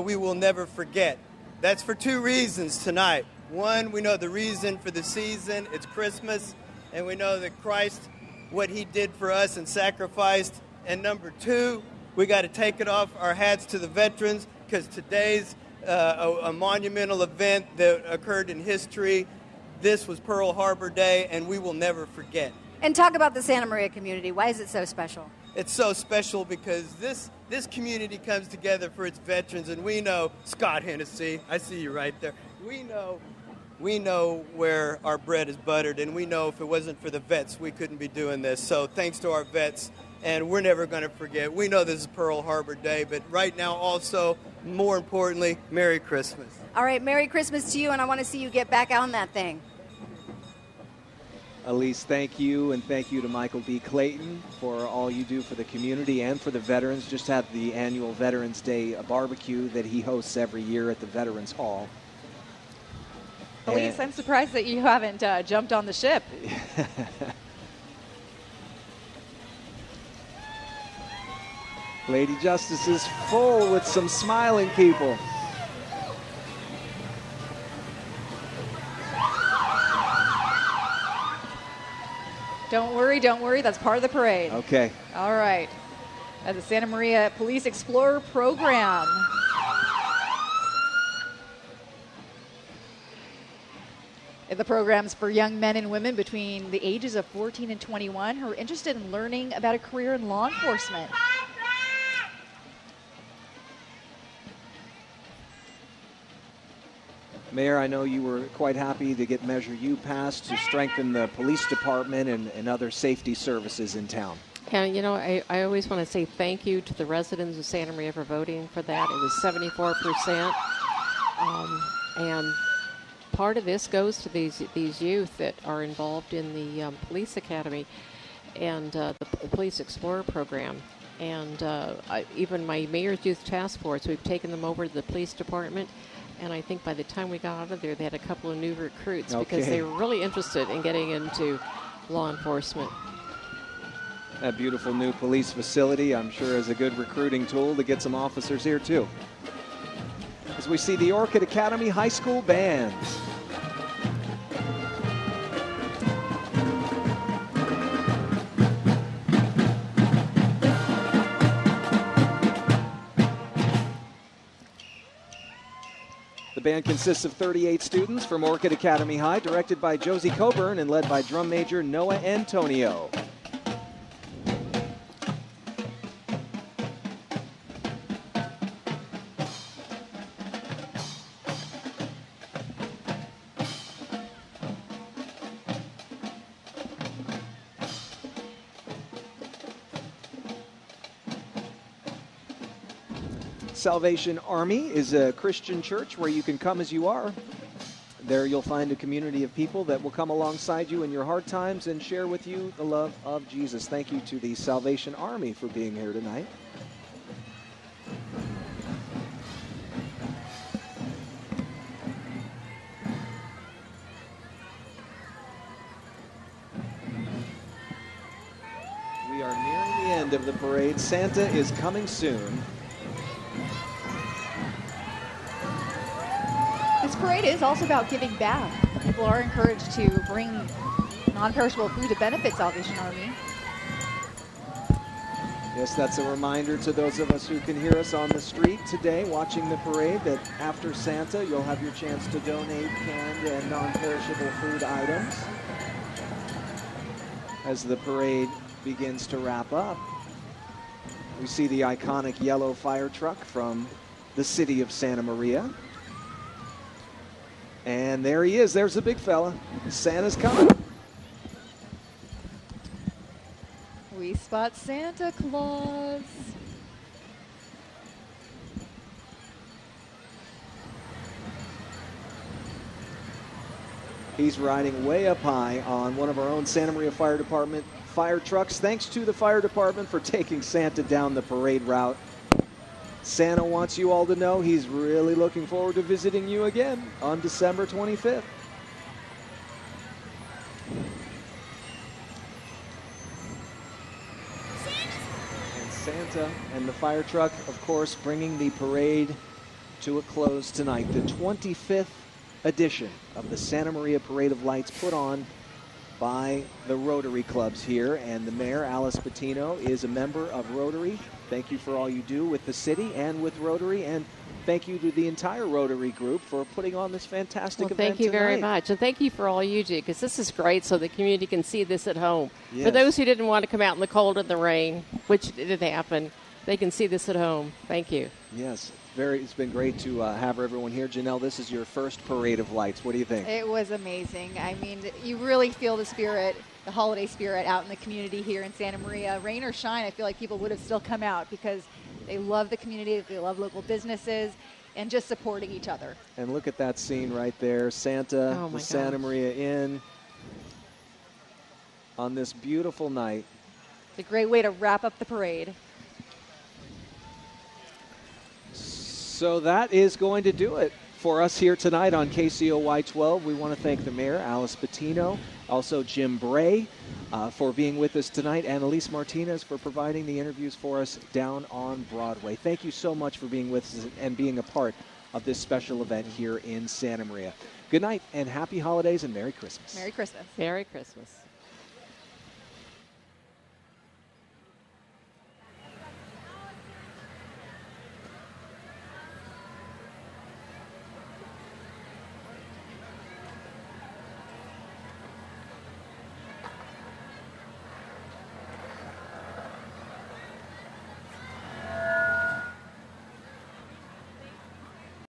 we will never forget. That's for two reasons tonight. One, we know the reason for the season, it's Christmas, and we know that Christ, what he did for us and sacrificed. And number two, we got to take it off our hats to the veterans, because today's a monumental event that occurred in history. This was Pearl Harbor Day, and we will never forget. And talk about the Santa Maria community. Why is it so special? It's so special because this community comes together for its veterans, and we know, Scott Hennessy, I see you right there. We know where our bread is buttered, and we know if it wasn't for the vets, we couldn't be doing this. So thanks to our vets, and we're never going to forget. We know this is Pearl Harbor Day, but right now also, more importantly, Merry Christmas. All right, Merry Christmas to you, and I want to see you get back on that thing. Elise, thank you, and thank you to Michael B. Clayton for all you do for the community and for the veterans. Just had the annual Veterans Day barbecue that he hosts every year at the Veterans Hall. Elise, I'm surprised that you haven't jumped on the ship. Lady Justice is full with some smiling people. Don't worry. That's part of the parade. Okay. All right. At the Santa Maria Police Explorer Program. The program's for young men and women between the ages of 14 and 21 who are interested in learning about a career in law enforcement. Mayor, I know you were quite happy to get Measure U passed to strengthen the police department and other safety services in town. And, you know, I always want to say thank you to the residents of Santa Maria for voting for that. It was 74%. And part of this goes to these youth that are involved in the police academy and the Police Explorer program. And even my mayor's youth task force, we've taken them over to the police department. And I think by the time we got out of there, they had a couple of new recruits because they were really interested in getting into law enforcement. That beautiful new police facility, I'm sure, is a good recruiting tool to get some officers here, too. As we see the Orchid Academy High School bands. The band consists of 38 students from Orchid Academy High, directed by Josie Coburn and led by drum major Noah Antonio. Salvation Army is a Christian church where you can come as you are. There you'll find a community of people that will come alongside you in your hard times and share with you the love of Jesus. Thank you to the Salvation Army for being here tonight. We are nearing the end of the parade. Santa is coming soon. This parade is also about giving back. People are encouraged to bring non-perishable food to benefit Salvation Army. Yes, that's a reminder to those of us who can hear us on the street today watching the parade that after Santa, you'll have your chance to donate canned and non-perishable food items. As the parade begins to wrap up, we see the iconic yellow fire truck from the city of Santa Maria. And there he is. There's the big fella. Santa's coming. We spot Santa Claus. He's riding way up high on one of our own Santa Maria Fire Department fire trucks. Thanks to the fire department for taking Santa down the parade route. Santa wants you all to know he's really looking forward to visiting you again on December 25th. And Santa and the fire truck, of course, bringing the parade to a close tonight. The 25th edition of the Santa Maria Parade of Lights put on by the Rotary Clubs here. And the mayor, Alice Patino, is a member of Rotary. Thank you for all you do with the city and with Rotary, and thank you to the entire Rotary group for putting on this fantastic event thank you tonight. very much, and thank you for all you do, because this is great so the community can see this at home. Yes. For those who didn't want to come out in the cold and the rain, which didn't happen, they can see this at home. Thank you. Yes, it's been great to have everyone here. Janelle, this is your first Parade of Lights. What do you think? It was amazing. I mean, you really feel the spirit, the holiday spirit out in the community here in Santa Maria. Rain or shine, I feel like people would have still come out because they love the community, they love local businesses, and just supporting each other. And look at that scene right there. Santa, the Santa Maria Inn on this beautiful night. It's a great way to wrap up the parade. So that is going to do it for us here tonight on KCOY 12. We want to thank the mayor, Alice Patino, also Jim Bray for being with us tonight, and Elise Martinez for providing the interviews for us down on Broadway. Thank you so much for being with us and being a part of this special event here in Santa Maria. Good night and happy holidays and Merry Christmas. Merry Christmas. Merry Christmas.